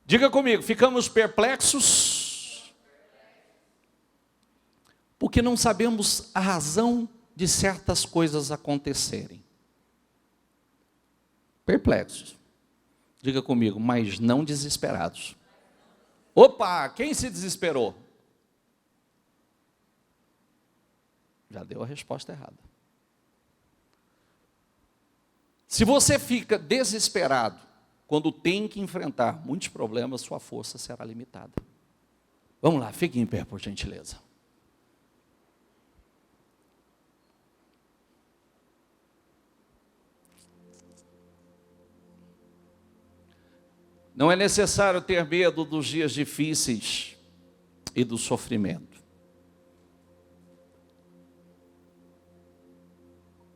Diga comigo, ficamos perplexos porque não sabemos a razão de certas coisas acontecerem. Perplexos. Diga comigo, mas não desesperados. Opa, quem se desesperou? Já deu a resposta errada. Se você fica desesperado quando tem que enfrentar muitos problemas, sua força será limitada. Vamos lá, fique em pé, por gentileza. Não é necessário ter medo dos dias difíceis e do sofrimento.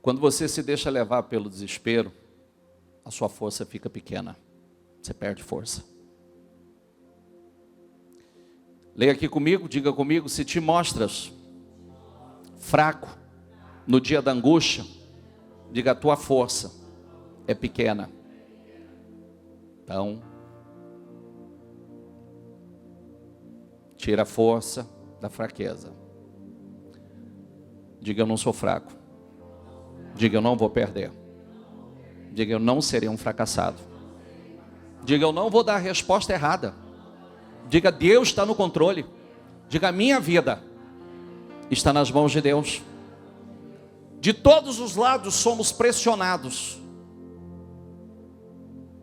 Quando você se deixa levar pelo desespero, a sua força fica pequena. Você perde força. Leia aqui comigo, diga comigo, se te mostras fraco no dia da angústia, diga a tua força é pequena. Então, tira a força da fraqueza. Diga, eu não sou fraco. Diga, eu não vou perder. Diga, eu não serei um fracassado. Diga, eu não vou dar a resposta errada. Diga, Deus está no controle. Diga, a minha vida está nas mãos de Deus. De todos os lados somos pressionados.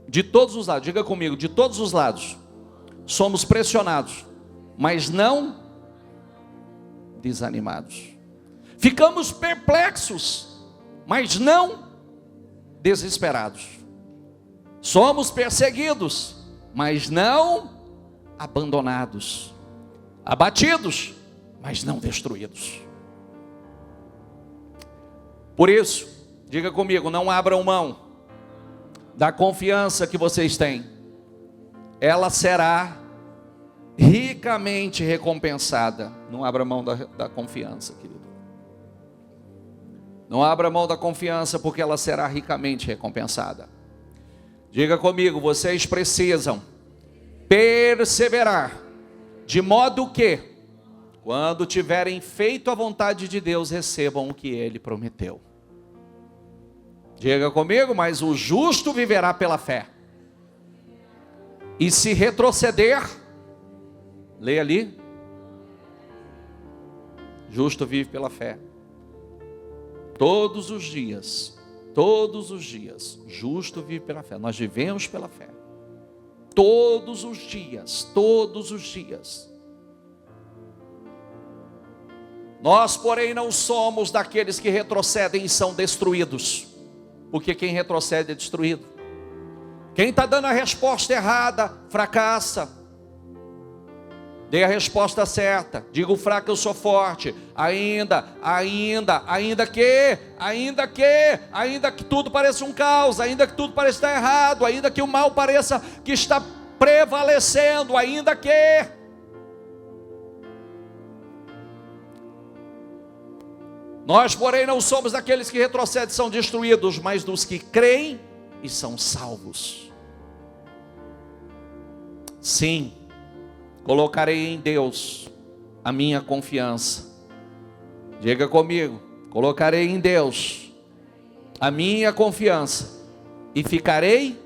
De todos os lados, diga comigo, de todos os lados somos pressionados, mas não desanimados. Ficamos perplexos, mas não desesperados. Somos perseguidos, mas não abandonados. Abatidos, mas não destruídos. Por isso, diga comigo, não abram mão da confiança que vocês têm. Ela será ricamente recompensada. Não abra mão da confiança, querido. Não abra mão da confiança, porque ela será ricamente recompensada. Diga comigo, vocês precisam perseverar, de modo que, quando tiverem feito a vontade de Deus, recebam o que Ele prometeu. Diga comigo, mas o justo viverá pela fé. E se retroceder, leia ali, justo vive pela fé. Todos os dias, justo vive pela fé. Nós vivemos pela fé. Todos os dias. Nós, porém, não somos daqueles que retrocedem e são destruídos. Porque quem retrocede é destruído. Quem está dando a resposta errada, fracassa. Dê a resposta certa. Diga o fraco, eu sou forte. Ainda que tudo pareça um caos, ainda que tudo pareça estar errado, ainda que o mal pareça que está prevalecendo, ainda que... Nós, porém, não somos daqueles que retrocedem e são destruídos, mas dos que creem e são salvos. Sim, colocarei em Deus a minha confiança. Diga comigo, colocarei em Deus a minha confiança e ficarei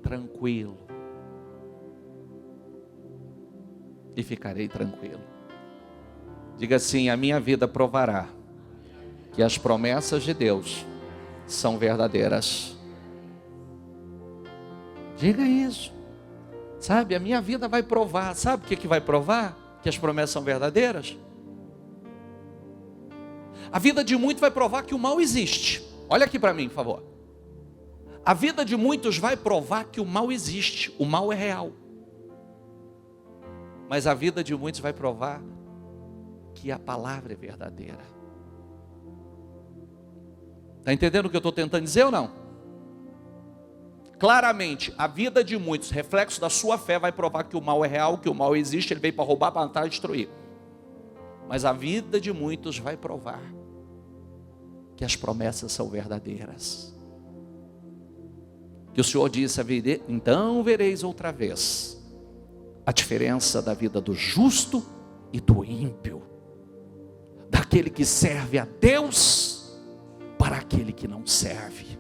tranquilo. E ficarei tranquilo. Diga assim, a minha vida provará que as promessas de Deus são verdadeiras. Diga isso. Sabe, a minha vida vai provar. Sabe o que vai provar? Que as promessas são verdadeiras? A vida de muitos vai provar que o mal existe. Olha aqui para mim, por favor. A vida de muitos vai provar que o mal existe. O mal é real. Mas a vida de muitos vai provar que a palavra é verdadeira. Está entendendo o que eu estou tentando dizer ou não? Claramente, a vida de muitos, reflexo da sua fé, vai provar que o mal é real, que o mal existe, ele veio para roubar, para matar e destruir. Mas a vida de muitos vai provar que as promessas são verdadeiras. que o Senhor disse: então vereis outra vez a diferença da vida do justo e do ímpio, daquele que serve a Deus para aquele que não serve.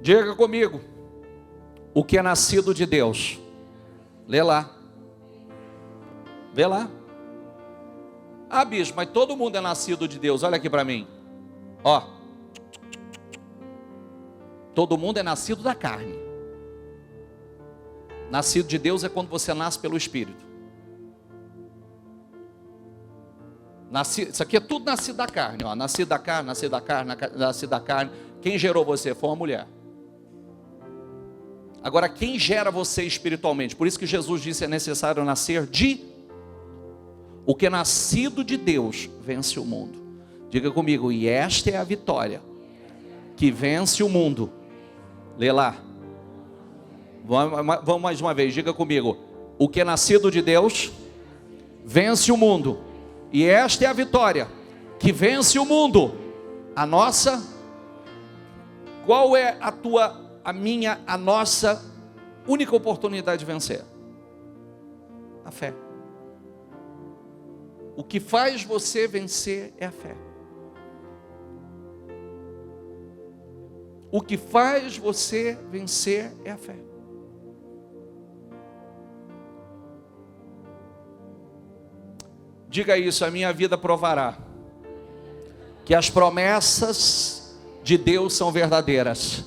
Diga comigo: o que é nascido de Deus? Lê lá. Vê lá. Ah, bicho, mas todo mundo é nascido de Deus. Olha aqui para mim. Ó. Todo mundo é nascido da carne. Nascido de Deus é quando você nasce pelo Espírito. Isso aqui é tudo nascido da carne, ó. Nascido da carne, nascido da carne, nascido da carne. Quem gerou você? Foi uma mulher. Agora, quem gera você espiritualmente? Por isso que Jesus disse: é necessário nascer de... O que é nascido de Deus vence o mundo. Diga comigo: e esta é a vitória que vence o mundo. Lê lá. Vamos mais uma vez, diga comigo: o que é nascido de Deus vence o mundo. E esta é a vitória que vence o mundo. A nossa... Qual é a tua... a nossa única oportunidade de vencer? A fé. O que faz você vencer é a fé. O que faz você vencer é a fé. Diga isso: a minha vida provará que as promessas de Deus são verdadeiras.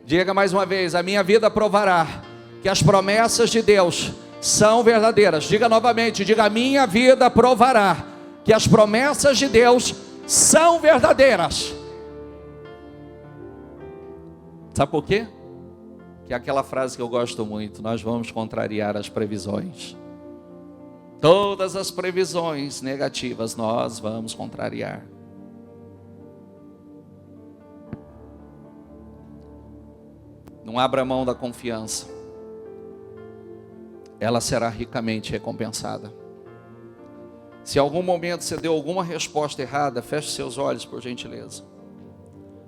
Diga mais uma vez: a minha vida provará que as promessas de Deus são verdadeiras. Diga novamente, diga: a minha vida provará que as promessas de Deus são verdadeiras. Sabe por quê? Que é aquela frase que eu gosto muito: nós vamos contrariar as previsões. Todas as previsões negativas nós vamos contrariar. Não abra mão da confiança. Ela será ricamente recompensada. Se em algum momento você deu alguma resposta errada, feche seus olhos, por gentileza.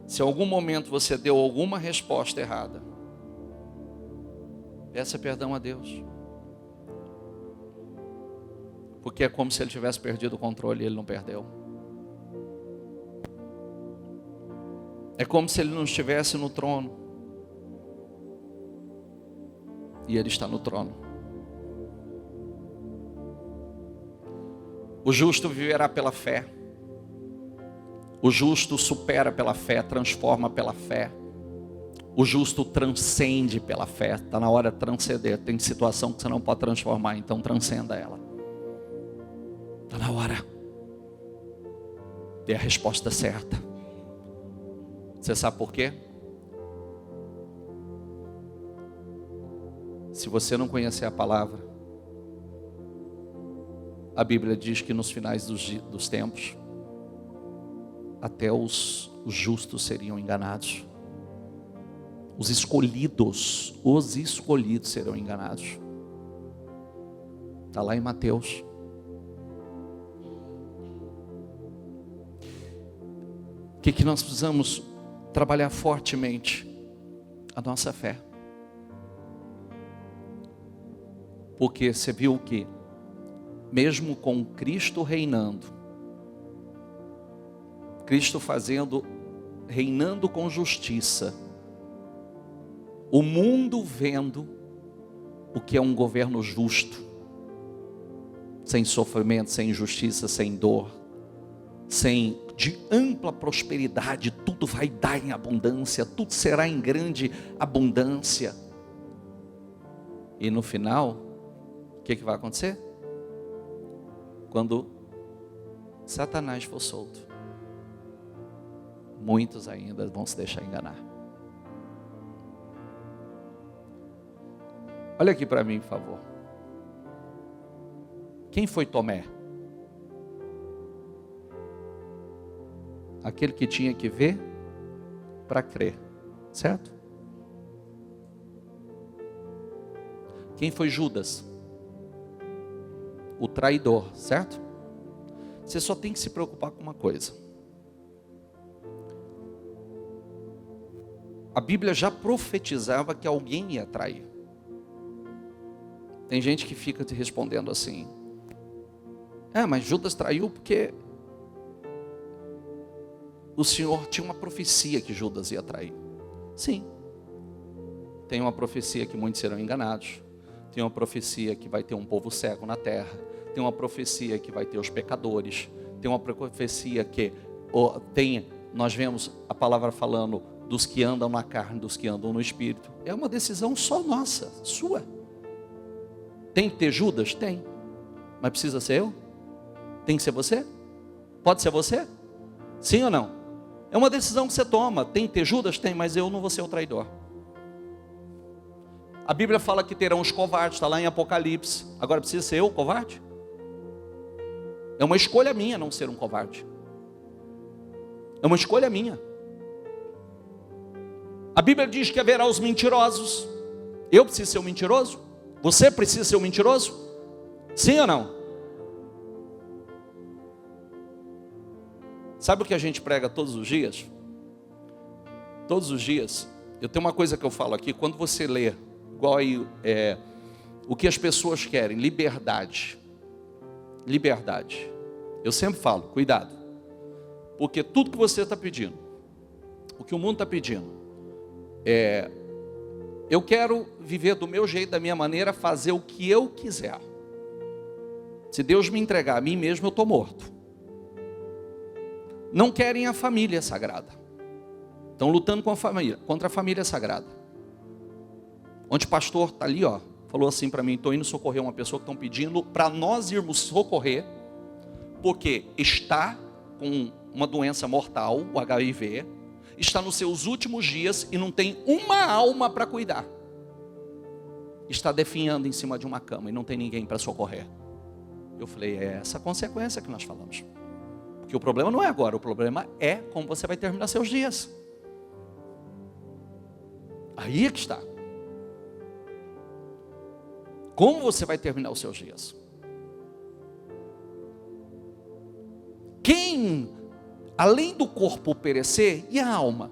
Se em algum momento você deu alguma resposta errada, peça perdão a Deus. Porque é como se ele tivesse perdido o controle e ele não perdeu. É como se ele não estivesse no trono e ele está no trono. O justo viverá pela fé. O justo supera pela fé, transforma pela fé. O justo transcende pela fé. Está na hora de transcender. Tem situação que você não pode transformar, então transcenda ela. Está na hora. Dê a resposta certa. Você sabe por quê? Se você não conhecer a palavra, a Bíblia diz que nos finais dos tempos, até os justos seriam enganados. Os escolhidos serão enganados. Está lá em Mateus. O que nós precisamos trabalhar fortemente? A nossa fé. Porque você viu que, mesmo com Cristo reinando, Cristo reinando com justiça, o mundo vendo o que é um governo justo, sem sofrimento, sem injustiça, sem dor, de ampla prosperidade, tudo vai dar em abundância, tudo será em grande abundância. E no final, o que vai acontecer? Quando Satanás for solto, muitos ainda vão se deixar enganar. Olha aqui para mim, por favor. Quem foi Tomé? Aquele que tinha que ver para crer, certo? Quem foi Judas? O traidor, certo? Você só tem que se preocupar com uma coisa. A Bíblia já profetizava que alguém ia trair. Tem gente que fica te respondendo assim: mas Judas traiu porque o Senhor tinha uma profecia que Judas ia trair. Sim. Tem uma profecia que muitos serão enganados. Tem uma profecia que vai ter um povo cego na terra. Tem uma profecia que vai ter os pecadores. Tem uma profecia que nós vemos a palavra falando dos que andam na carne, dos que andam no espírito. É uma decisão só nossa, sua. Tem que ter Judas? Tem. Mas precisa ser eu? Tem que ser você? Pode ser você? Sim ou não? É uma decisão que você toma. Tem que ter Judas? Tem, mas eu não vou ser o traidor. A Bíblia fala que terão os covardes, está lá em Apocalipse. Agora precisa ser eu o covarde? É uma escolha minha não ser um covarde. É uma escolha minha. A Bíblia diz que haverá os mentirosos. Eu preciso ser um mentiroso? Você precisa ser um mentiroso? Sim ou não? Sabe o que a gente prega todos os dias? Todos os dias. Eu tenho uma coisa que eu falo aqui. Quando você lê, igual aí, o que as pessoas querem, liberdade. Liberdade. Eu sempre falo, cuidado. Porque tudo que você está pedindo, o que o mundo está pedindo, eu quero viver do meu jeito, da minha maneira, fazer o que eu quiser. Se Deus me entregar a mim mesmo, eu estou morto. Não querem a família sagrada. Estão lutando com a família, contra a família sagrada. Onde o pastor está ali, falou assim para mim: estou indo socorrer uma pessoa que estão pedindo para nós irmos socorrer, porque está com uma doença mortal, o HIV, está nos seus últimos dias e não tem uma alma para cuidar. Está definhando em cima de uma cama e não tem ninguém para socorrer. Eu falei: é essa a consequência que nós falamos. Porque o problema não é agora, o problema é como você vai terminar seus dias. Aí é que está. Como você vai terminar os seus dias? Quem, além do corpo perecer, e a alma?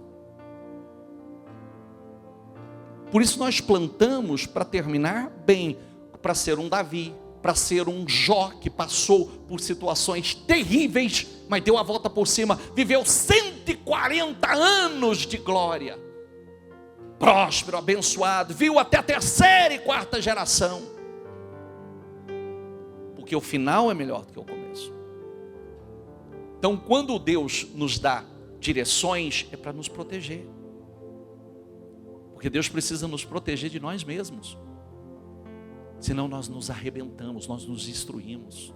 Por isso nós plantamos para terminar bem, para ser um Davi, para ser um Jó que passou por situações terríveis, mas deu a volta por cima, viveu 140 anos de glória, próspero, abençoado, viu até a 3ª e 4ª geração, porque o final é melhor do que o começo. Então, quando Deus nos dá direções, é para nos proteger, porque Deus precisa nos proteger de nós mesmos. Senão nós nos arrebentamos, nós nos destruímos.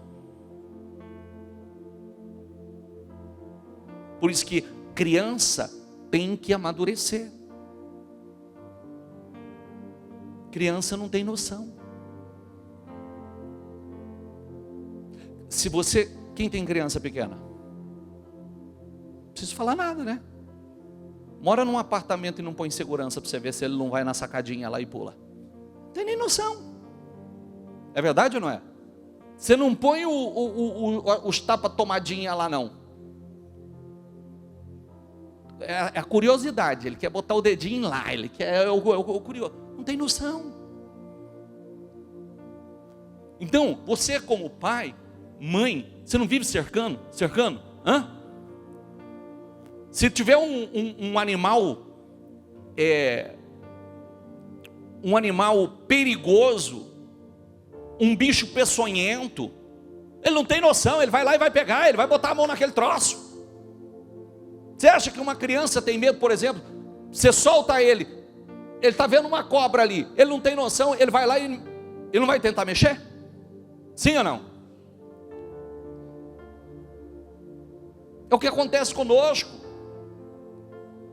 Por isso que criança tem que amadurecer. Criança não tem noção. Se você, quem tem criança pequena? Não preciso falar nada, né? Mora num apartamento e não põe segurança para você ver se ele não vai na sacadinha lá e pula. Não tem nem noção. É verdade ou não é? Você não põe os tapa-tomadinha lá não. É a curiosidade, ele quer botar o dedinho lá, ele quer o curioso. Não tem noção. Então, você como pai, mãe, você não vive cercando? Hã? Se tiver um animal, um animal perigoso, um bicho peçonhento, ele não tem noção, ele vai lá e vai pegar, ele vai botar a mão naquele troço. Você acha que uma criança tem medo, por exemplo? Você solta ele está vendo uma cobra ali, ele não tem noção, ele vai lá e ele não vai tentar mexer? Sim ou não? É o que acontece conosco.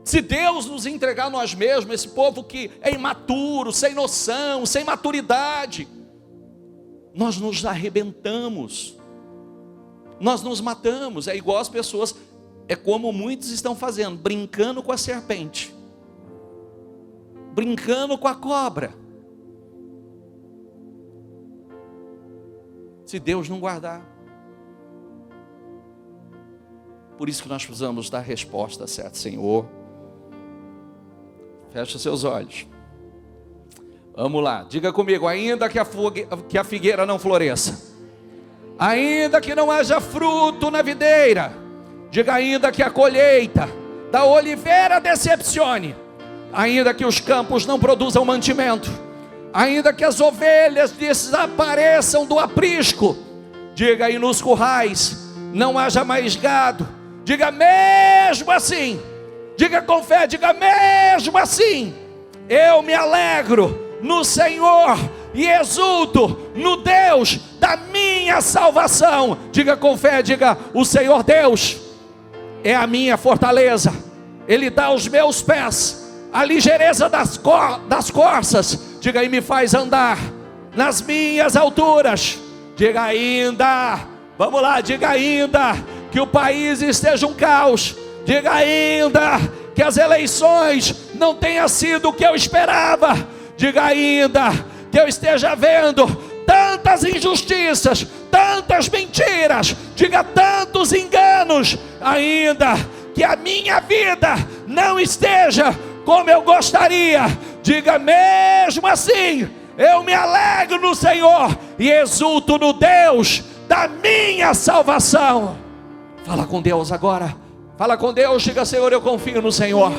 Se Deus nos entregar a nós mesmos, esse povo que é imaturo, sem noção, sem maturidade, nós nos arrebentamos, nós nos matamos. É igual as pessoas, é como muitos estão fazendo, brincando com a serpente, brincando com a cobra. Se Deus não guardar, Por isso que nós precisamos dar a resposta certa, Senhor. Feche os seus olhos. Vamos lá, diga comigo: ainda que a figueira não floresça, ainda que não haja fruto na videira, diga: ainda que a colheita da oliveira decepcione, ainda que os campos não produzam mantimento, ainda que as ovelhas desapareçam do aprisco, diga: e nos currais não haja mais gado, diga: mesmo assim, diga com fé, diga: mesmo assim, eu me alegro no Senhor e exulto no Deus da minha salvação. Diga com fé, diga: o Senhor Deus é a minha fortaleza, Ele dá aos meus pés a ligeireza das corças, diga: e me faz andar nas minhas alturas. Diga ainda, vamos lá, diga ainda que o país esteja um caos, diga ainda que as eleições não tenham sido o que eu esperava, diga ainda que eu esteja vendo tantas injustiças, tantas mentiras, diga tantos enganos, ainda que a minha vida não esteja como eu gostaria, diga: mesmo assim, eu me alegro no Senhor e exulto no Deus da minha salvação. Fala com Deus agora, fala com Deus, diga: Senhor, eu confio no Senhor,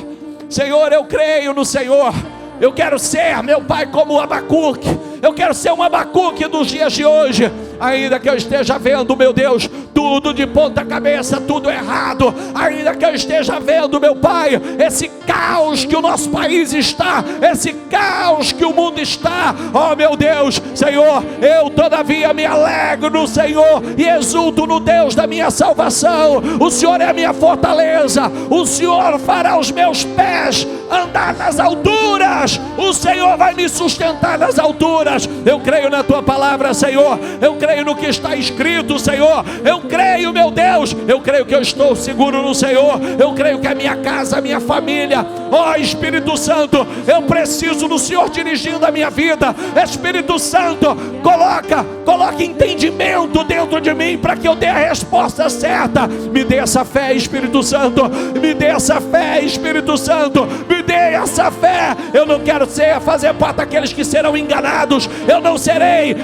Senhor, eu creio no Senhor. Eu quero ser, meu Pai, como Abacuque. Eu quero ser um Abacuque dos dias de hoje. Ainda que eu esteja vendo, meu Deus, tudo de ponta cabeça, tudo errado. Ainda que eu esteja vendo, meu Pai, esse caos que o nosso país está, esse caos que o mundo está. Oh, meu Deus, Senhor, eu todavia me alegro no Senhor e exulto no Deus da minha salvação. O Senhor é a minha fortaleza. O Senhor fará os meus pés andar nas alturas. O Senhor vai me sustentar nas alturas. Eu creio na Tua palavra, Senhor. Eu creio no que está escrito, Senhor. Eu creio, meu Deus. Eu creio que eu estou seguro no Senhor. Eu creio que a minha casa, a minha família, ó Espírito Santo, eu preciso do Senhor dirigindo a minha vida. Espírito Santo, coloca entendimento dentro de mim para que eu dê a resposta certa. Me dê essa fé, Espírito Santo. Me dê essa fé, Espírito Santo. Me dê essa fé. Eu não quero fazer parte daqueles que serão enganados. Eu não serei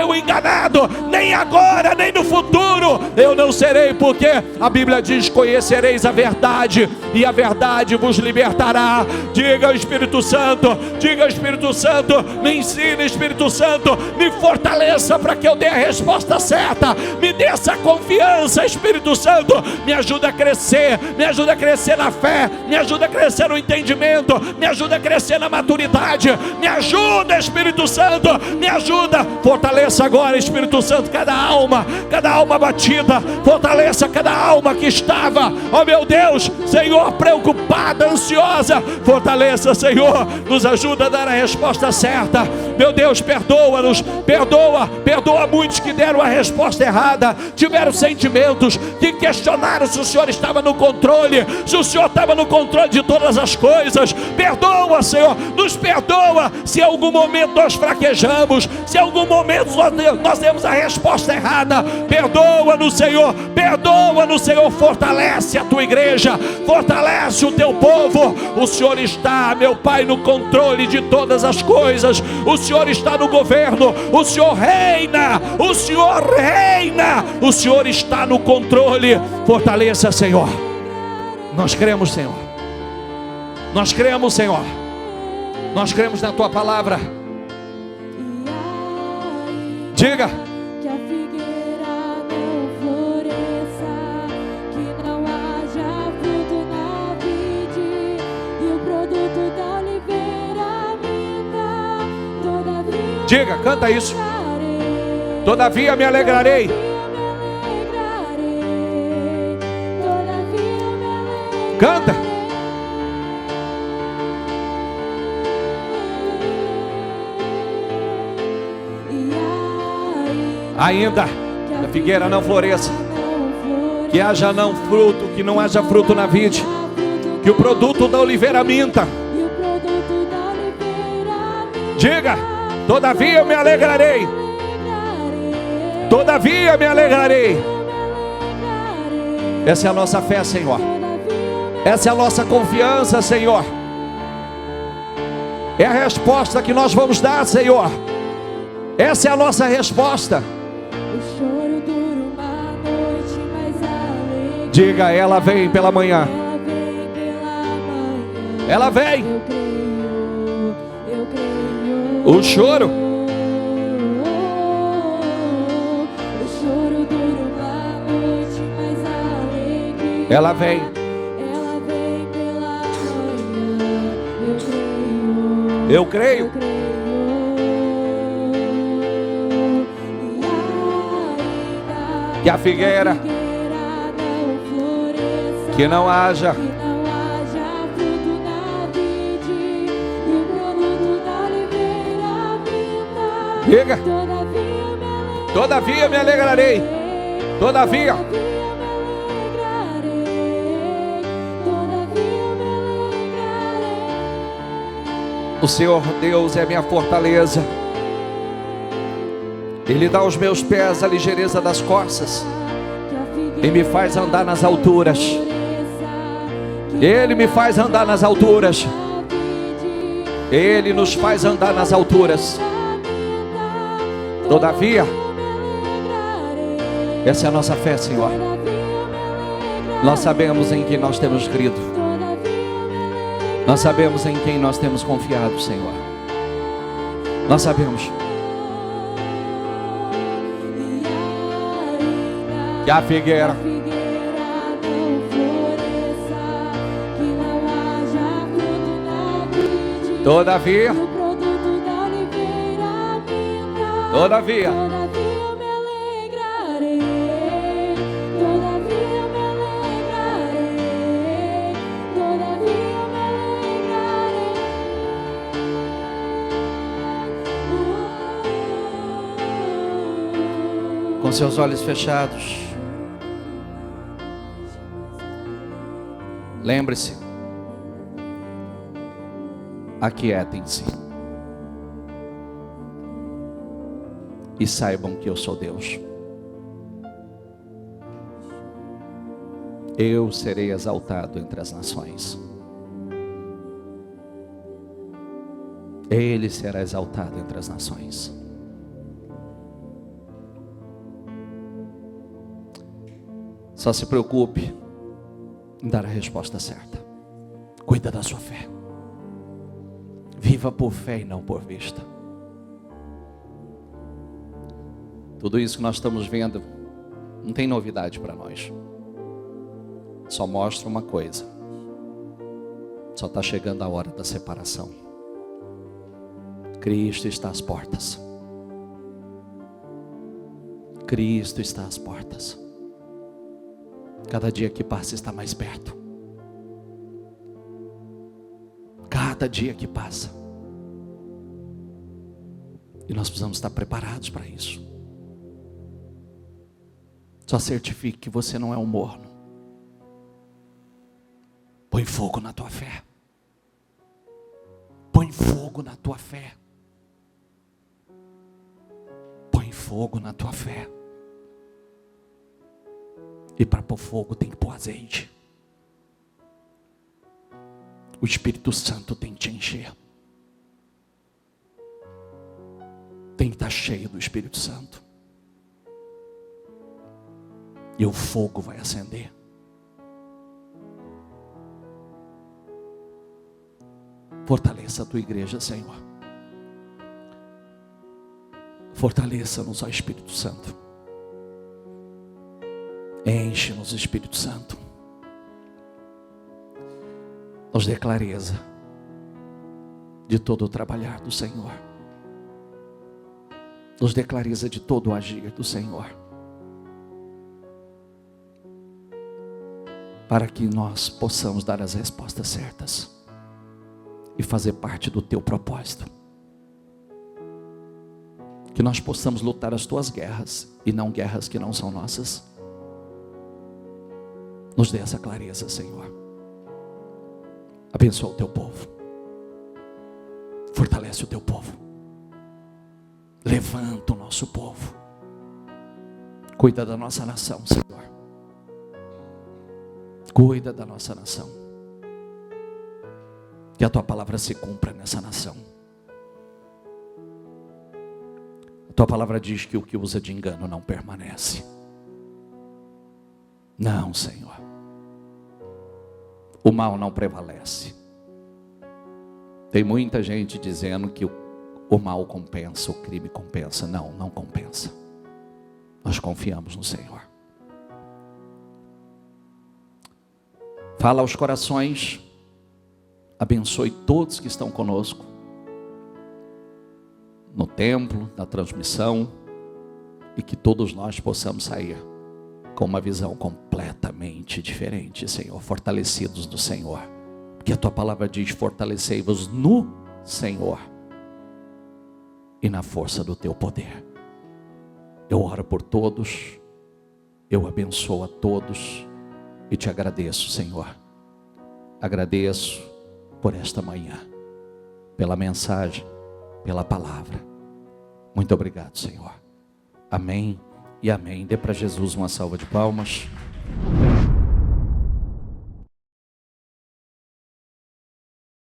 o enganado, nem agora, nem no futuro. Eu não serei, porque a Bíblia diz: conhecereis a verdade e a verdade vos libertará. Diga, Espírito Santo, me ensine, Espírito Santo, me fortaleça para que eu dê a resposta certa. Me dê essa confiança, Espírito Santo. Me ajuda a crescer na fé, me ajuda a crescer no entendimento, me ajuda a crescer na maturidade. Me ajuda, Espírito Santo, me ajuda. Fortaleça agora, Espírito Santo, cada alma batida. Fortaleça cada alma que estava, ó meu Deus, Senhor, preocupada, ansiosa. Fortaleça, Senhor, nos ajuda a dar a resposta certa. Meu Deus, perdoa-nos, perdoa muitos que deram a resposta errada, tiveram sentimentos, que questionaram se o Senhor estava no controle, se o Senhor estava no controle de todas as coisas. Perdoa, Senhor, nos perdoa se em algum momento nós fraquejamos, se em algum momento nós demos a resposta errada. Perdoa-nos, Senhor, fortalece a tua igreja, fortalece o teu povo. O Senhor está, meu Pai, no controle de todas as coisas. O Senhor está no governo, o Senhor reina, o Senhor está no controle. Fortaleça, Senhor. Nós cremos, Senhor. Nós cremos, Senhor. Nós cremos na tua palavra. Diga. Que a figueira não floresça, que não haja fruto na vide, e o produto da oliveira minta. Todavia, diga, canta isso. Todavia me alegrarei. Canta. Ainda que a figueira não floresça, que haja não fruto, que não haja fruto na vide, que o produto da oliveira minta. Diga, todavia me alegrarei. Todavia me alegrarei. Essa é a nossa fé, Senhor. Essa é a nossa confiança, Senhor. É a resposta que nós vamos dar, Senhor. Essa é a nossa resposta. O choro dura uma noite, mas a alegria. Diga, ela vem pela manhã. Ela vem pela manhã. Ela vem. Eu creio. O choro. O choro dura uma noite, mas a alegria. Ela vem. Ela vem pela manhã. Eu creio. Eu creio. Eu creio. Que a figueira não floresça, que não haja fruto na vide, e o produto da oliveira vinda. Diga. Todavia me alegrarei. Todavia. Todavia me alegrarei. Todavia me alegrarei. O Senhor Deus é minha fortaleza. Ele dá aos meus pés a ligeireza das corças e me faz andar nas alturas. Ele me faz andar nas alturas. Ele nos faz andar nas alturas. Todavia, essa é a nossa fé, Senhor. Nós sabemos em quem nós temos crido. Nós sabemos em quem nós temos confiado, Senhor. Nós sabemos que a figueira não floresça, que não haja fruto na vide, todavia, o produto da oliveira vinda. todavia, Todavia me alegrarei. Todavia me alegrarei. Todavia me alegrarei. com seus olhos fechados, lembre-se, aquietem-se e saibam que eu sou Deus. Eu serei exaltado entre as nações. Ele será exaltado entre as nações. Só se preocupe em dar a resposta certa. Cuida da sua fé. Viva por fé e não por vista. Tudo isso que nós estamos vendo não tem novidade para nós. Só mostra uma coisa. Só está chegando a hora da separação. Cristo está às portas. Cristo está às portas. Cada dia que passa está mais perto. Cada dia que passa. E nós precisamos estar preparados para isso. Só certifique que você não é um morno. Põe fogo na tua fé. Põe fogo na tua fé. Põe fogo na tua fé. E para pôr fogo tem que pôr azeite. O Espírito Santo tem que te encher. Tem que estar cheio do Espírito Santo. E o fogo vai acender. Fortaleça a tua igreja, Senhor. Fortaleça-nos, ó Espírito Santo. Enche-nos, Espírito Santo. Nos dê clareza de todo o trabalhar do Senhor. Nos dê clareza de todo o agir do Senhor. Para que nós possamos dar as respostas certas e fazer parte do teu propósito. Que nós possamos lutar as tuas guerras e não guerras que não são nossas. Nos dê essa clareza, Senhor. Abençoa o teu povo. Fortalece o teu povo. Levanta o nosso povo. Cuida da nossa nação, Senhor. Cuida da nossa nação. Que a tua palavra se cumpra nessa nação. A tua palavra diz que o que usa de engano não permanece. Não, Senhor. O mal não prevalece. Tem muita gente dizendo que o mal compensa, o crime compensa. Não, não compensa. Nós confiamos no Senhor. Fala aos corações. Abençoe todos que estão conosco. No templo, na transmissão. E que todos nós possamos sair com uma visão completamente diferente, Senhor. Fortalecidos do Senhor. Porque a tua palavra diz: fortalecei-vos no Senhor e na força do teu poder. Eu oro por todos, eu abençoo a todos e te agradeço, Senhor. Agradeço por esta manhã, pela mensagem, pela palavra. Muito obrigado, Senhor. Amém e amém. Dê para Jesus uma salva de palmas.